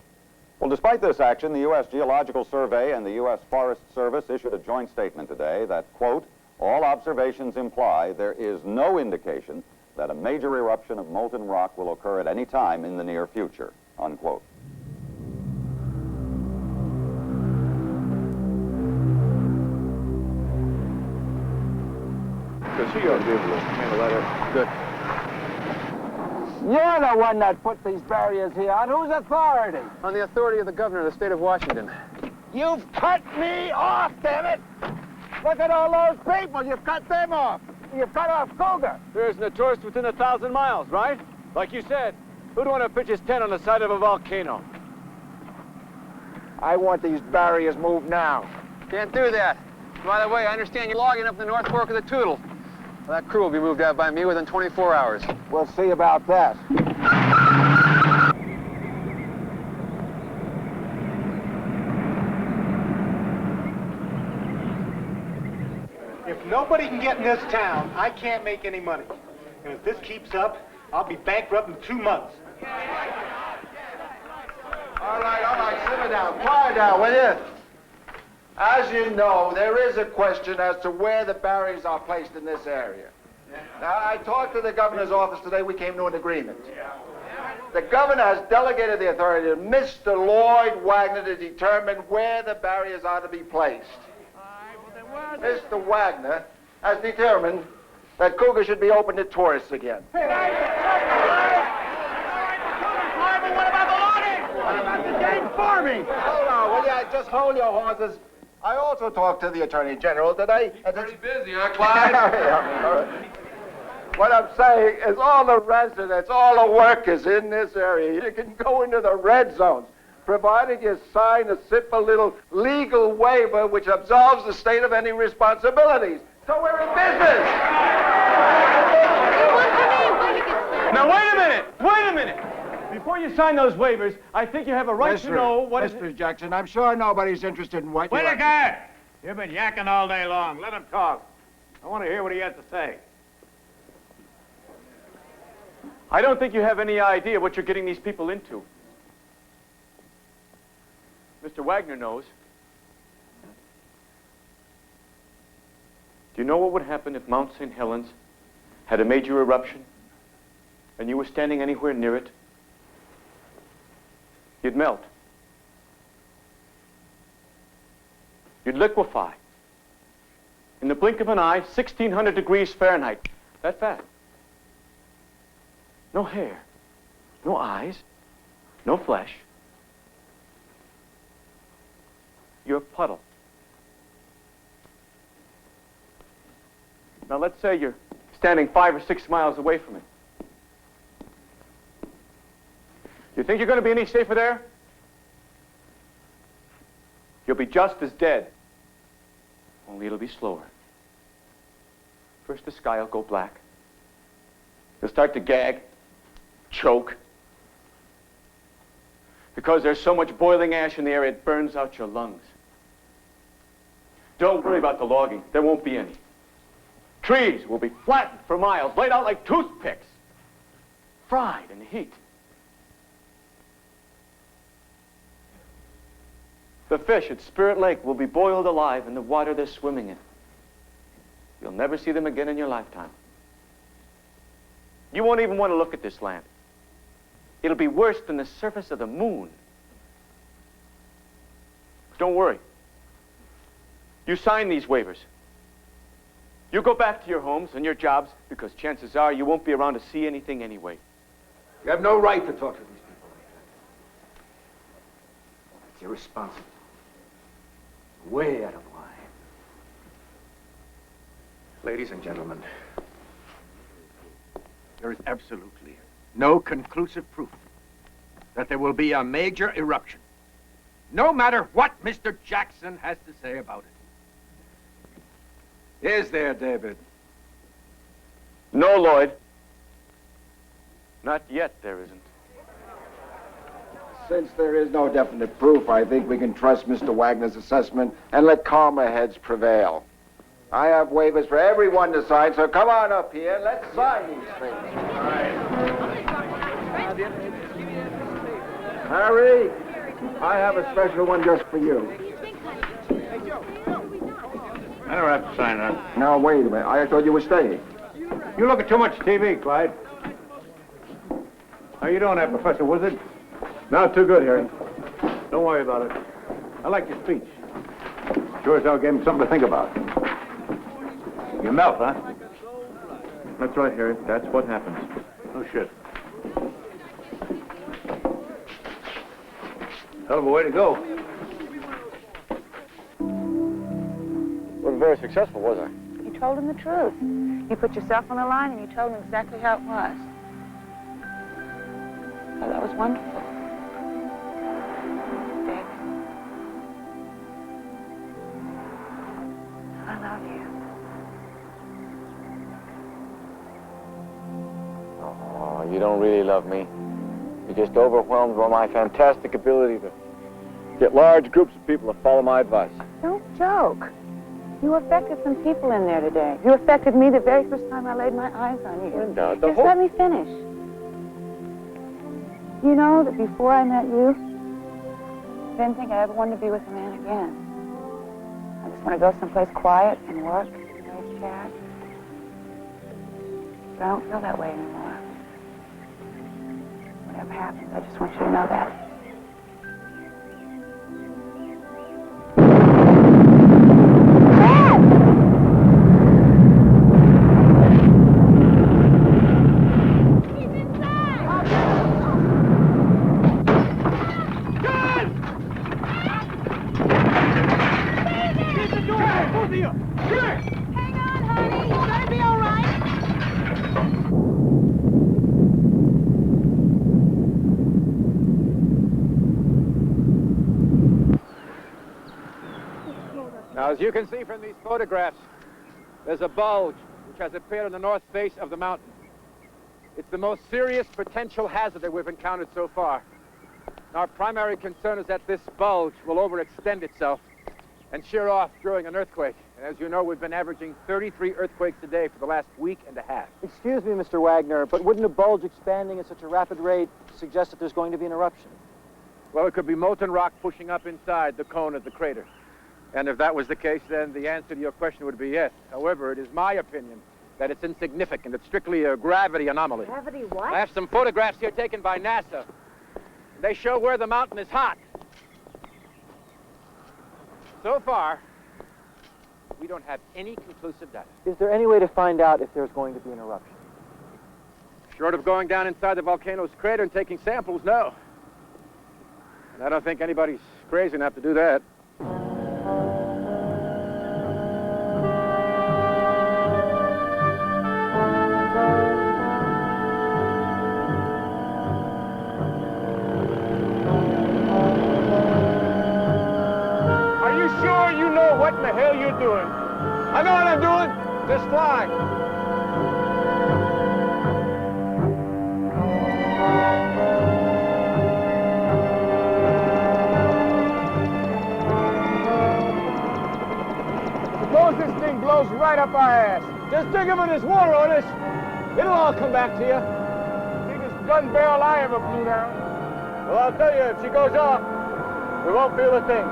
Well, despite this action, the U.S. Geological Survey and the U.S. Forest Service issued a joint statement today that, quote, all observations imply there is no indication that a major eruption of molten rock will occur at any time in the near future, unquote. Because he ought to be able to handle that. Good. You're the one that put these barriers here. On whose authority? On the authority of the governor of the state of Washington. You've cut me off, damn it! Look at all those people. You've cut them off. You've cut off Cougar. There isn't a tourist within 1,000 miles, right? Like you said, who'd want to pitch his tent on the side of a volcano? I want these barriers moved now. Can't do that. By the way, I understand you're logging up the North Fork of the Tootle. Well, that crew will be moved out by me within 24 hours. We'll see about that. If nobody can get in this town, I can't make any money. And if this keeps up, I'll be bankrupt in 2 months. All right, simmer down. Quiet down, will you? As you know, there is a question as to where the barriers are placed in this area. Now, I talked to the governor's office today. We came to an agreement. The governor has delegated the authority to Mr. Lloyd Wagner to determine where the barriers are to be placed. Mr. Wagner has determined that Cougar should be open to tourists again. What about the logging? What about the dang farming? Hold on, will you? Just hold your horses. I also talked to the Attorney General today. Pretty busy, huh, Clyde? Yeah, all right. What I'm saying is all the residents, all the workers in this area, you can go into the red zones, provided you sign a simple little legal waiver which absolves the state of any responsibilities. So we're in business. Now, wait a minute! Wait a minute! Before you sign those waivers, I think you have a right to know what is... Mr. Jackson, I'm sure nobody's interested in what you... Whitaker! You've been yakking all day long. Let him talk. I want to hear what he has to say. I don't think you have any idea what you're getting these people into. Mr. Wagner knows. Do you know what would happen if Mount St. Helens had a major eruption and you were standing anywhere near it? You'd melt. You'd liquefy. In the blink of an eye, 1,600 degrees Fahrenheit. That fast. No hair, no eyes, no flesh. You're a puddle. Now let's say you're standing 5 or 6 miles away from it. You think you're going to be any safer there? You'll be just as dead. Only it'll be slower. First, the sky will go black. You'll start to gag, choke. Because there's so much boiling ash in the air, it burns out your lungs. Don't worry about the logging. There won't be any. Trees will be flattened for miles, laid out like toothpicks. Fried in the heat. The fish at Spirit Lake will be boiled alive in the water they're swimming in. You'll never see them again in your lifetime. You won't even want to look at this land. It'll be worse than the surface of the moon. Don't worry. You sign these waivers. You go back to your homes and your jobs because chances are you won't be around to see anything anyway. You have no right to talk to these people like that. It's irresponsible. Way out of line. Ladies and gentlemen, there is absolutely no conclusive proof that there will be a major eruption, no matter what Mr. Jackson has to say about it. Is there, David? No, Lloyd. Not yet, there isn't. Since there is no definite proof, I think we can trust Mr. Wagner's assessment and let calmer heads prevail. I have waivers for everyone to sign, so come on up here. Let's sign these things. All right. Harry, I have a special one just for you. I don't have to sign that. Now, wait a minute. I thought you were staying. You look at too much TV, Clyde. How you doing there, Professor Wizard? Not too good, Harry. Don't worry about it. I like your speech. Sure as hell gave him something to think about. Your mouth, huh? That's right, Harry. That's what happens. No shit. Hell of a way to go. Wasn't very successful, was I? You told him the truth. You put yourself on the line and you told him exactly how it was. Oh, that was wonderful. Dick. I love you. Oh, you don't really love me. You're just overwhelmed by my fantastic ability to get large groups of people to follow my advice. Don't joke. You affected some people in there today. You affected me the very first time I laid my eyes on you. No, Just let me finish. You know that before I met you, I didn't think I ever wanted to be with a man again. I just want to go someplace quiet and work and raise cat. But I don't feel that way anymore. Whatever happens, I just want you to know that. Now, as you can see from these photographs, there's a bulge which has appeared on the north face of the mountain. It's the most serious potential hazard that we've encountered so far. Our primary concern is that this bulge will overextend itself and shear off during an earthquake. And as you know, we've been averaging 33 earthquakes a day for the last week and a half. Excuse me, Mr. Wagner, but wouldn't a bulge expanding at such a rapid rate suggest that there's going to be an eruption? Well, it could be molten rock pushing up inside the cone of the crater. And if that was the case, then the answer to your question would be yes. However, it is my opinion that it's insignificant. It's strictly a gravity anomaly. Gravity what? I have some photographs here taken by NASA. They show where the mountain is hot. So far, we don't have any conclusive data. Is there any way to find out if there's going to be an eruption? Short of going down inside the volcano's crater and taking samples, no. And I don't think anybody's crazy enough to do that. doing. I know what I'm doing. Just fly. Suppose this thing blows right up our ass. Just dig him in his war, Otis. It'll all come back to you. Biggest gun barrel I ever blew down. Well, I'll tell you, if she goes off, we won't feel a thing.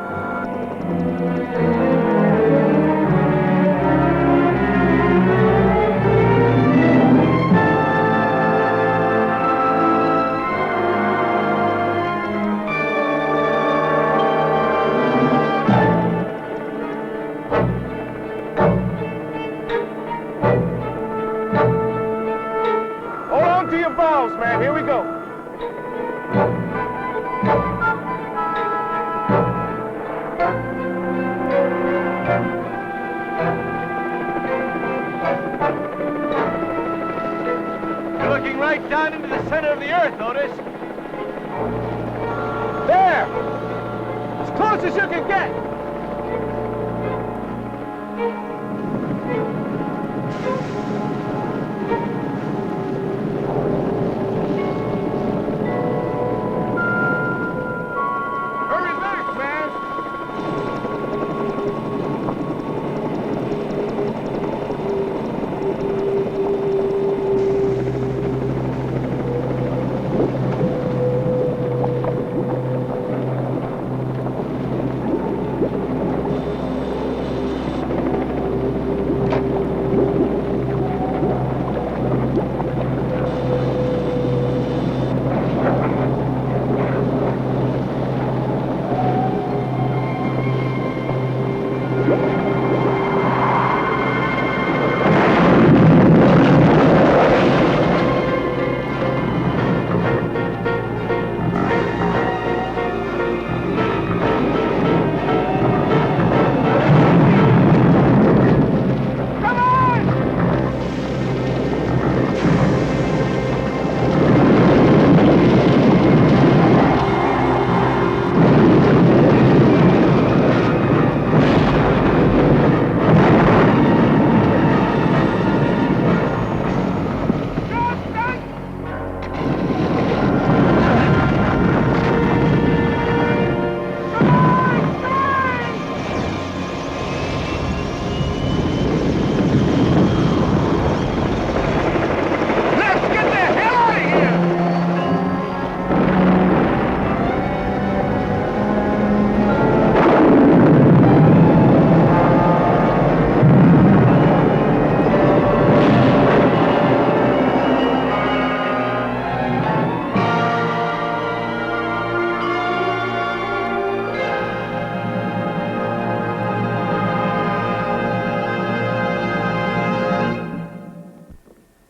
Hold on to your balls, man. Here we go. You're looking right down into the center of the earth, Otis. There! As close as you can get! Hurry back, man.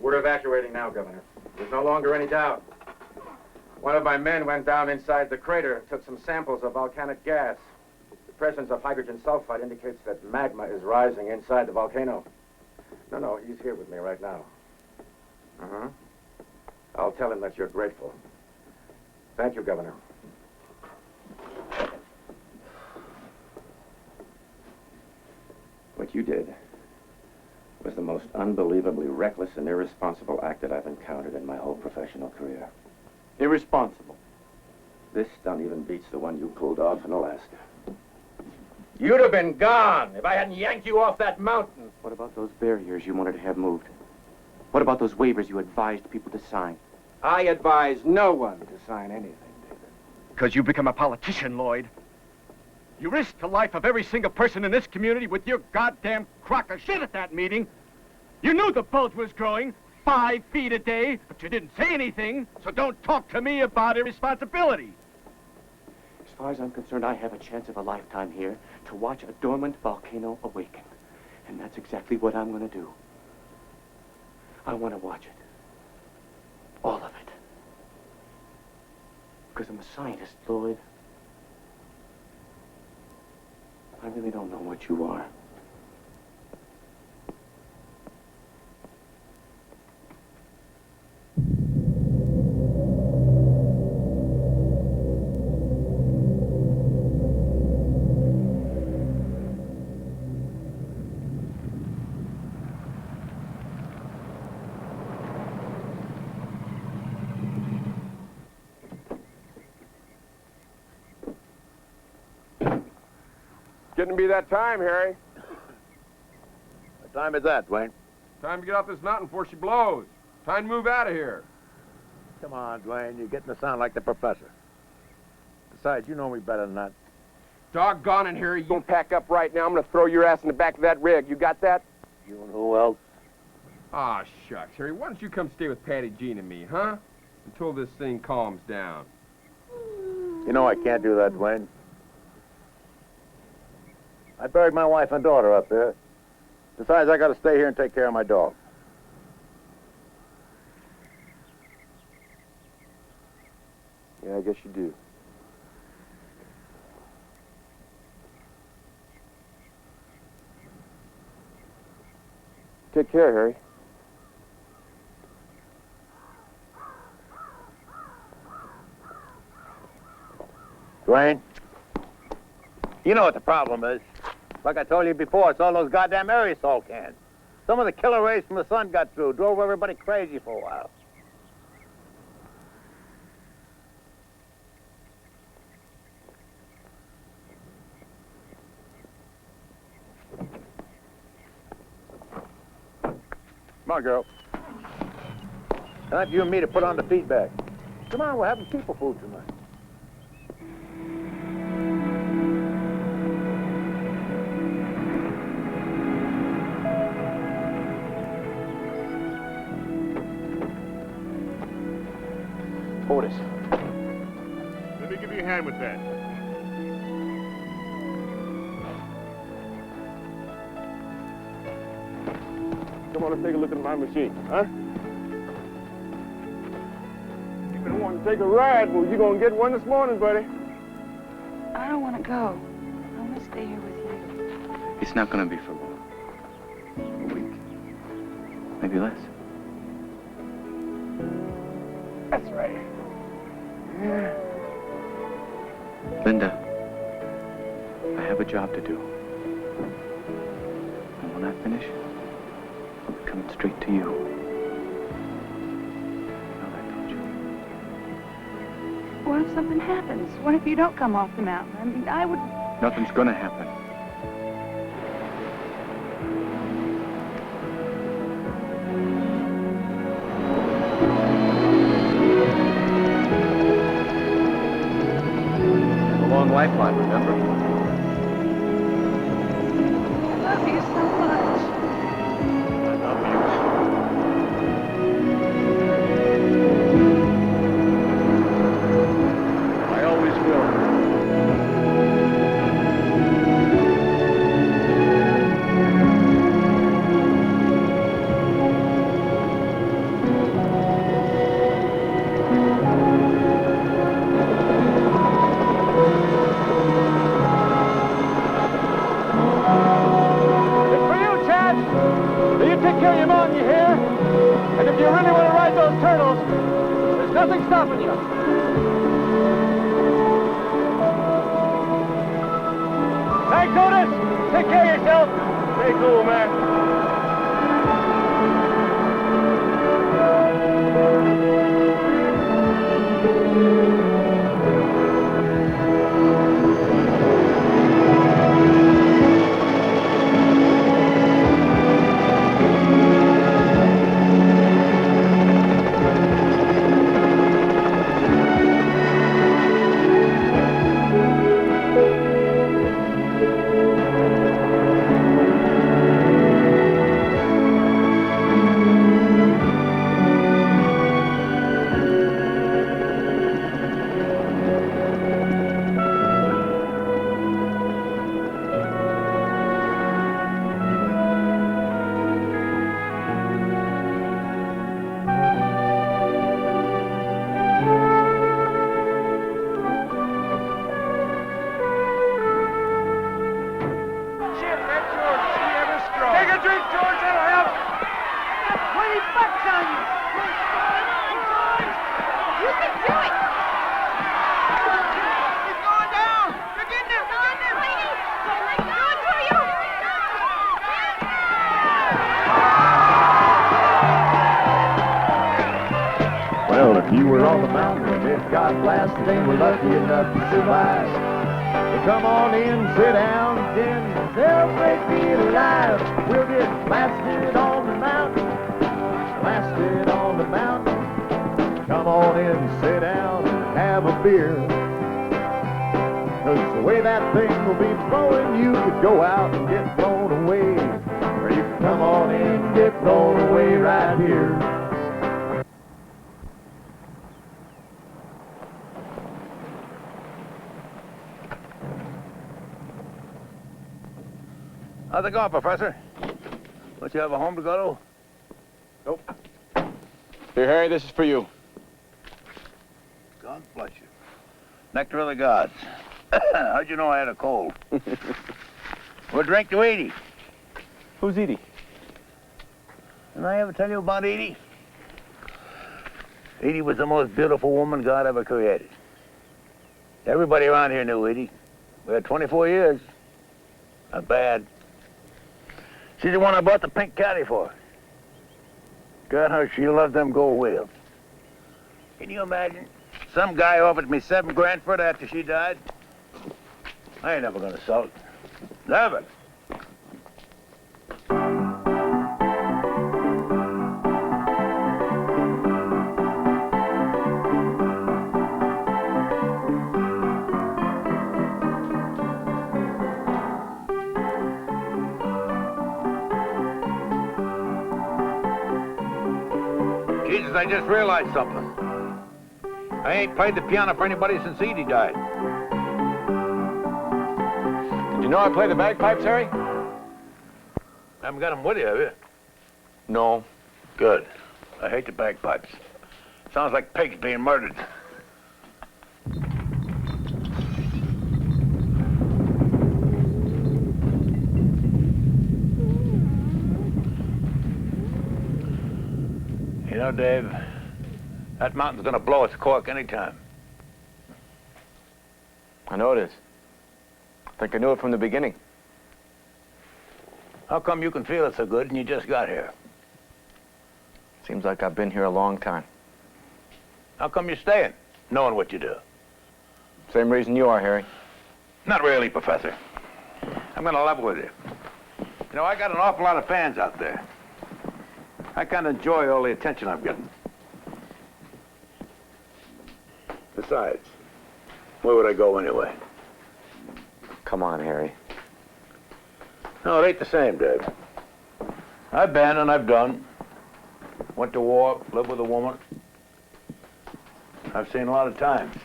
We're evacuating now, Governor. There's no longer any doubt. One of my men went down inside the crater and took some samples of volcanic gas. The presence of hydrogen sulfide indicates that magma is rising inside the volcano. No, he's here with me right now. Uh-huh. I'll tell him that you're grateful. Thank you, Governor. What you did was the most unbelievably reckless and irresponsible act that I've encountered in my whole professional career. Irresponsible. This stunt even beats the one you pulled off in Alaska. You'd have been gone if I hadn't yanked you off that mountain. What about those barriers you wanted to have moved? What about those waivers you advised people to sign? I advise no one to sign anything, David. Because you become a politician, Lloyd. You risked the life of every single person in this community with your goddamn crock of shit at that meeting. You knew the bulge was growing 5 feet a day, but you didn't say anything, so don't talk to me about irresponsibility. As far as I'm concerned, I have a chance of a lifetime here to watch a dormant volcano awaken. And that's exactly what I'm going to do. I want to watch it. All of it. Because I'm a scientist, Lloyd. I really don't know what you are. Getting to be that time, Harry. What time is that, Dwayne? Time to get off this mountain before she blows. Time to move out of here. Come on, Dwayne. You're getting to sound like the professor. Besides, you know me better than that. Doggone it, Harry. You don't pack up right now. I'm going to throw your ass in the back of that rig. You got that? You and who else? Ah, shucks, Harry. Why don't you come stay with Patty Jean and me, huh? Until this thing calms down. You know I can't do that, Dwayne. I buried my wife and daughter up there. Besides, I got to stay here and take care of my dog. Yeah, I guess you do. Take care, Harry. Dwayne, you know what the problem is. Like I told you before, it's all those goddamn aerosol cans. Some of the killer rays from the sun got through, drove everybody crazy for a while. Come on, girl. Time for you and me to put on the feedback. Come on, we're having people food tonight. Otis, let me give you a hand with that. Come on, let's take a look at my machine, huh? You've been wanting to take a ride. Well, you're going to get one this morning, buddy. I don't want to go. I want to stay here with you. It's not going to be for long. A week. Maybe less. That's right. Yeah. Linda, I have a job to do. And when I finish, I'll be coming straight to you. Know that, don't you? What if something happens? What if you don't come off the mountain? I mean, I would... Nothing's gonna happen. Lifeline, remember? I love you so much. I love you. I always will. Nothing stopping you. Thanks, Otis. Take care of yourself. Stay cool, man. Well, if you were on the mountain when it got blasted, they were lucky enough to survive. come on in, sit down, then celebrate being alive. We'll get blasted on the mountain, blasted on the mountain. Come on in, sit down, and have a beer. 'Cause the way that thing will be blowing, you could go out and get blown away. Or you can come on in and get blown away right here. How's it going, Professor? Don't you have a home to go to? Nope. Here, Harry, this is for you. God bless you. Nectar of the gods. How'd you know I had a cold? What drink to Edie? Who's Edie? Didn't I ever tell you about Edie? Edie was the most beautiful woman God ever created. Everybody around here knew Edie. We had 24 years. Not bad. She's the one I bought the pink caddy for. God, she loved them gold wheels. Can you imagine? Some guy offered me $7 grand for it after she died. I ain't never gonna sell it. Never. Jesus, I just realized something. I ain't played the piano for anybody since Edie died. Did you know I play the bagpipes, Harry? Haven't got them with you, have you? No. Good. I hate the bagpipes. Sounds like pigs being murdered. You know, Dave, that mountain's gonna blow its cork anytime. I know it is. I think I knew it from the beginning. How come you can feel it so good and you just got here? Seems like I've been here a long time. How come you're staying, knowing what you do? Same reason you are, Harry. Not really, Professor. I'm gonna level with you. You know, I got an awful lot of fans out there. I kind of enjoy all the attention I'm getting. Besides, where would I go anyway? Come on, Harry. No, it ain't the same, Dave. I've been and I've done. Went to war, lived with a woman. I've seen a lot of times.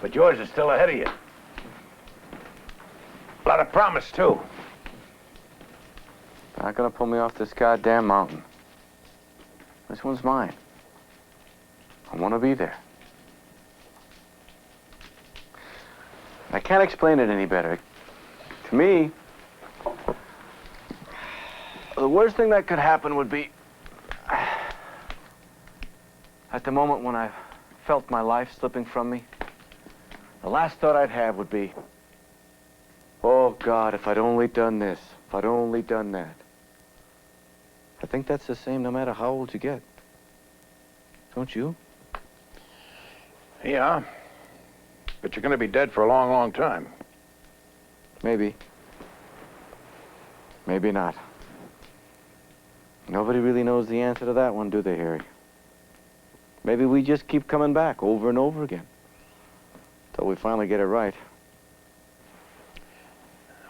But yours is still ahead of you. A lot of promise, too. Not gonna pull me off this goddamn mountain. This one's mine. I want to be there. I can't explain it any better. To me, the worst thing that could happen would be at the moment when I felt my life slipping from me, the last thought I'd have would be, oh God, if I'd only done this, if I'd only done that. I think that's the same no matter how old you get. Don't you? Yeah. But you're going to be dead for a long, long time. Maybe. Maybe not. Nobody really knows the answer to that one, do they, Harry? Maybe we just keep coming back over and over again till we finally get it right.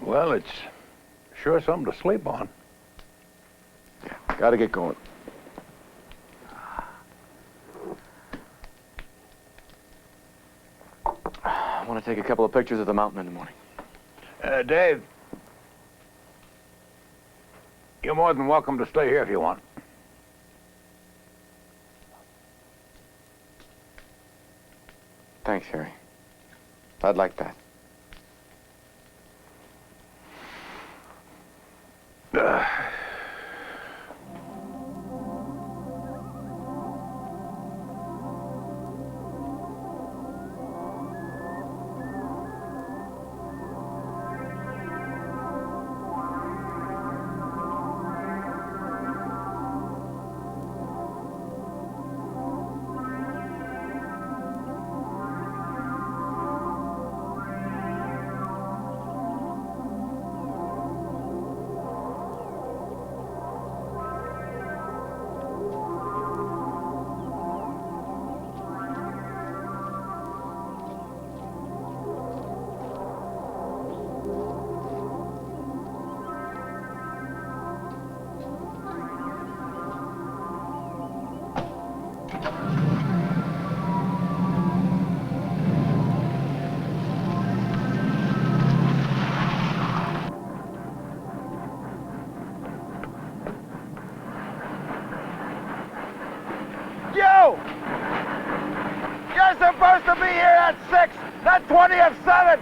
Well, it's sure something to sleep on. Yeah, gotta get going. I want to take a couple of pictures of the mountain in the morning. Dave, you're more than welcome to stay here if you want. Thanks, Harry. I'd like that. go! You're supposed to be here at 6, not 20 of 7.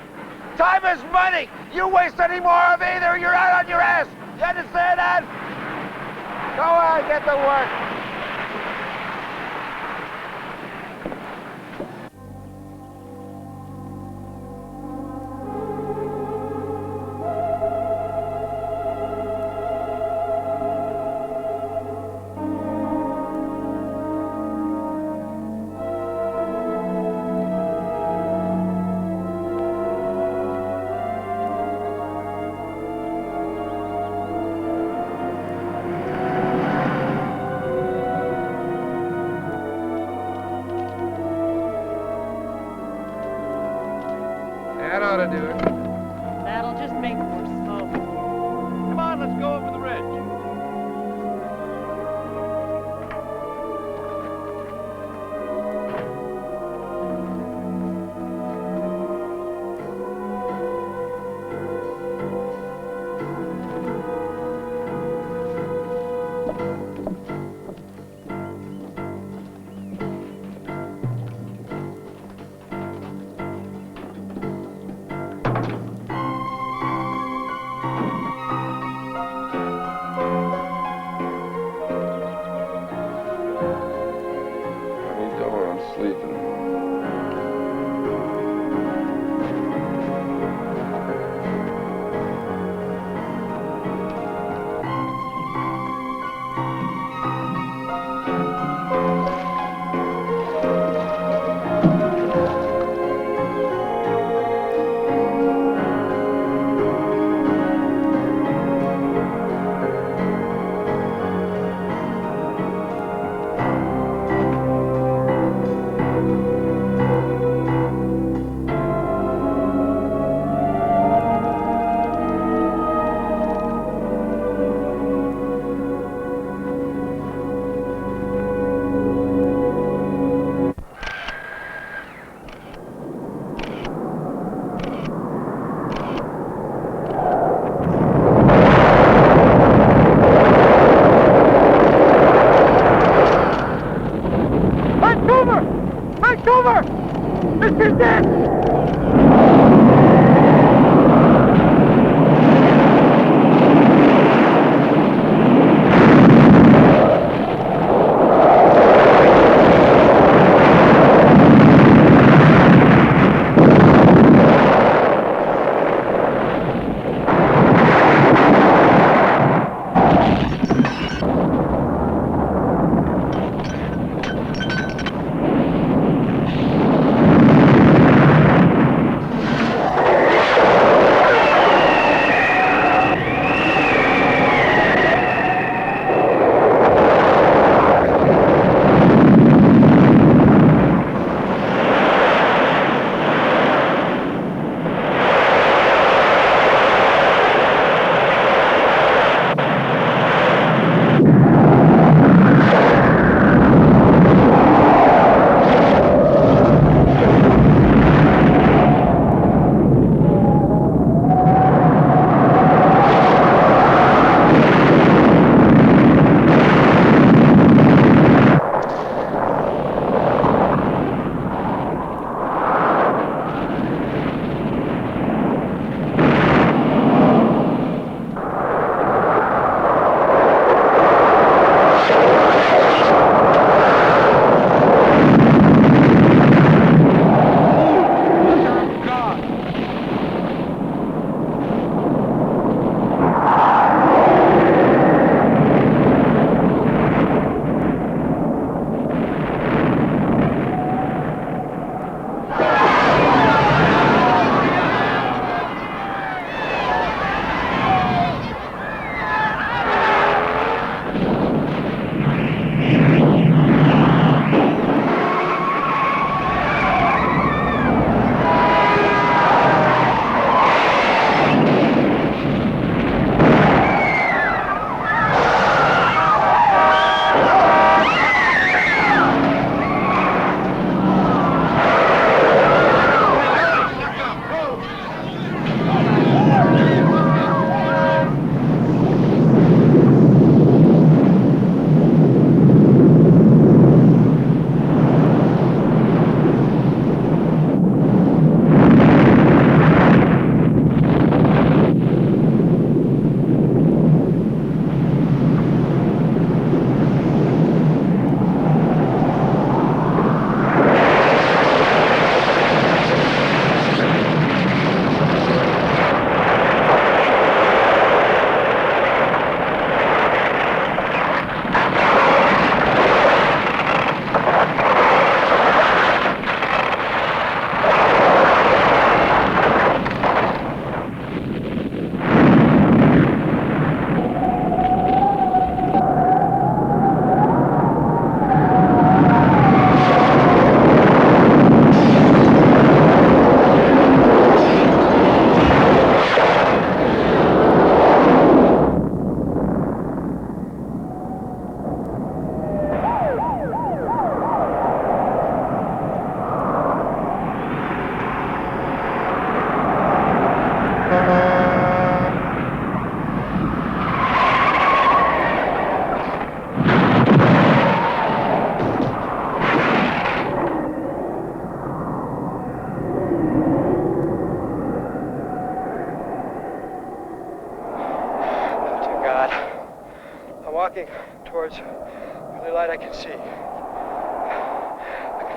Time is money. You waste any more of either, you're out on your ass. You understand that? Go on, get to work. That ought to do it. That'll just make more smoke. Come on, let's go over the ridge.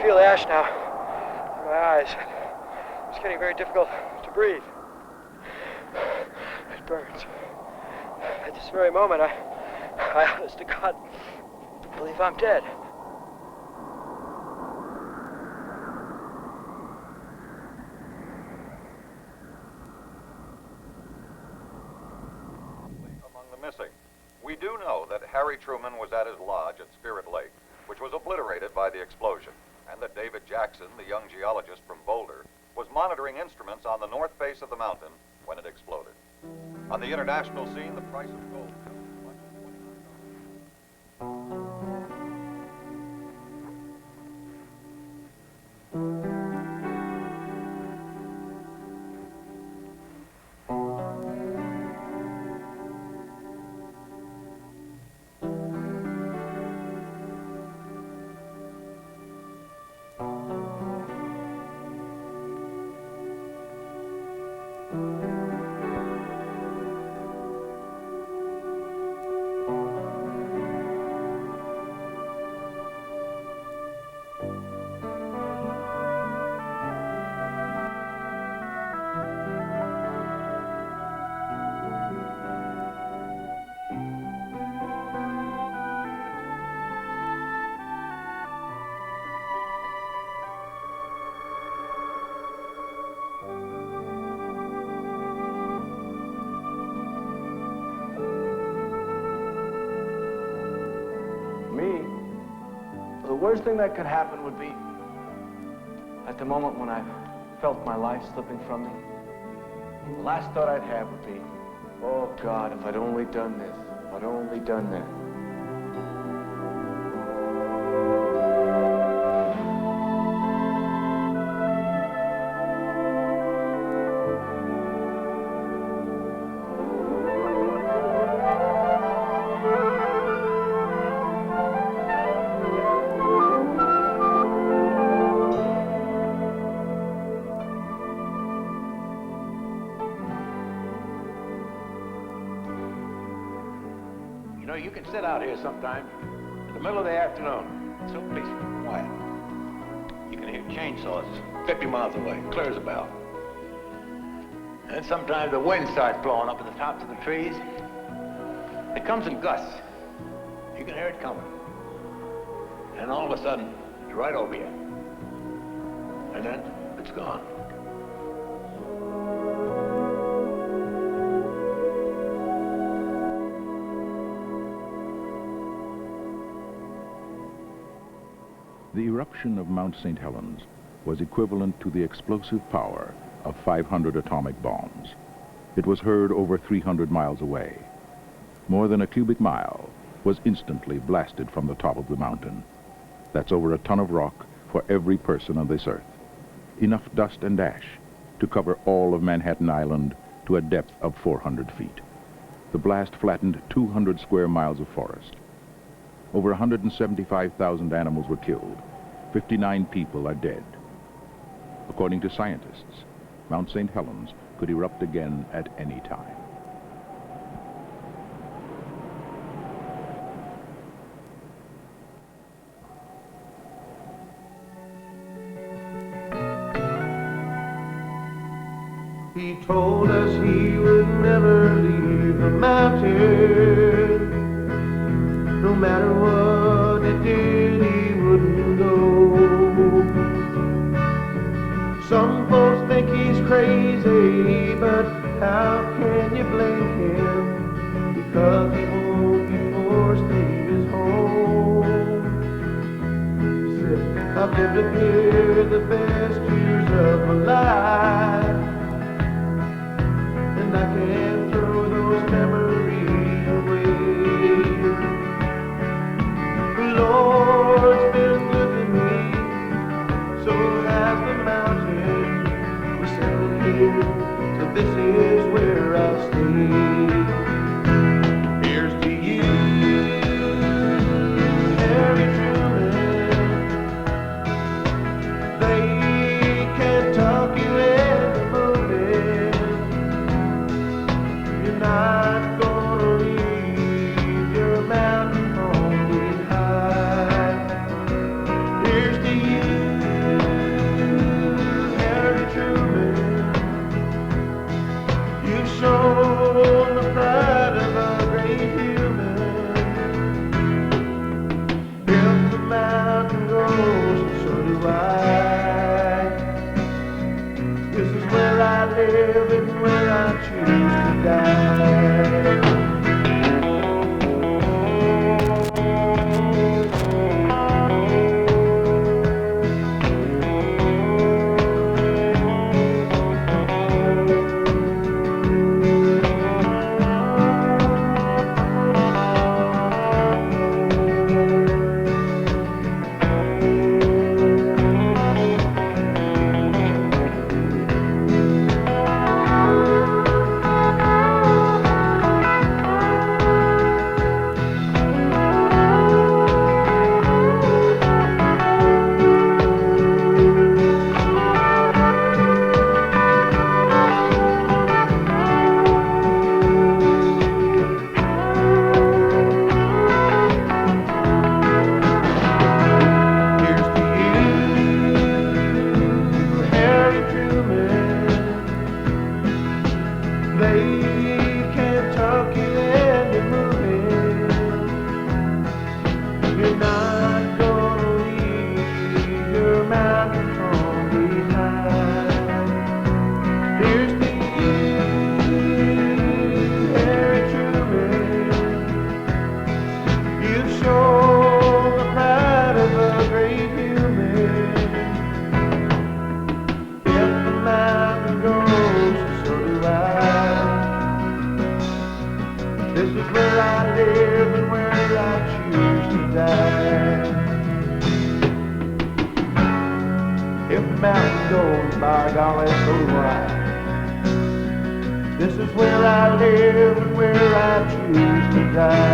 feel ash now in my eyes. It's getting very difficult to breathe. It burns. At this very moment, I honest to God, believe I'm dead. Among the missing, we do know that Harry Truman was at his lodge at Spirit Lake, which was obliterated by the explosion, and that David Jackson, the young geologist from Boulder, was monitoring instruments on the north face of the mountain when it exploded. On the international scene, the price of gold fell as much as The worst thing that could happen would be at the moment when I felt my life slipping from me. The last thought I'd have would be, oh God, if I'd only done this, if I'd only done that. You know, you can sit out here sometime in the middle of the afternoon. It's so peaceful and quiet. You can hear chainsaws 50 miles away, clear as a bell. And then sometimes the wind starts blowing up at the tops of the trees. It comes in gusts. You can hear it coming. And all of a sudden, it's right over you. And then it's gone. The eruption of Mount St. Helens was equivalent to the explosive power of 500 atomic bombs. It was heard over 300 miles away. More than a cubic mile was instantly blasted from the top of the mountain. That's over a ton of rock for every person on this earth. Enough dust and ash to cover all of Manhattan Island to a depth of 400 feet. The blast flattened 200 square miles of forest. Over 175,000 animals were killed. 59 people are dead. According to scientists, Mount St. Helens could erupt again at any time. He told us he would never leave the mountain. No matter what it did, he wouldn't go. Some folks think he's crazy, but how can you blame him? Because he won't be forced to leave his home. He said, I've lived up here the best years of my life, and I can't throw those memories away. The Lord's been good to me, so has the mountain. We settled here, so this is where I'll stay. Here's to you, Harry Truman. They can talk you into moving. goes, and so do I. This is where I live and where I choose to die. This is where I live and where I choose to die.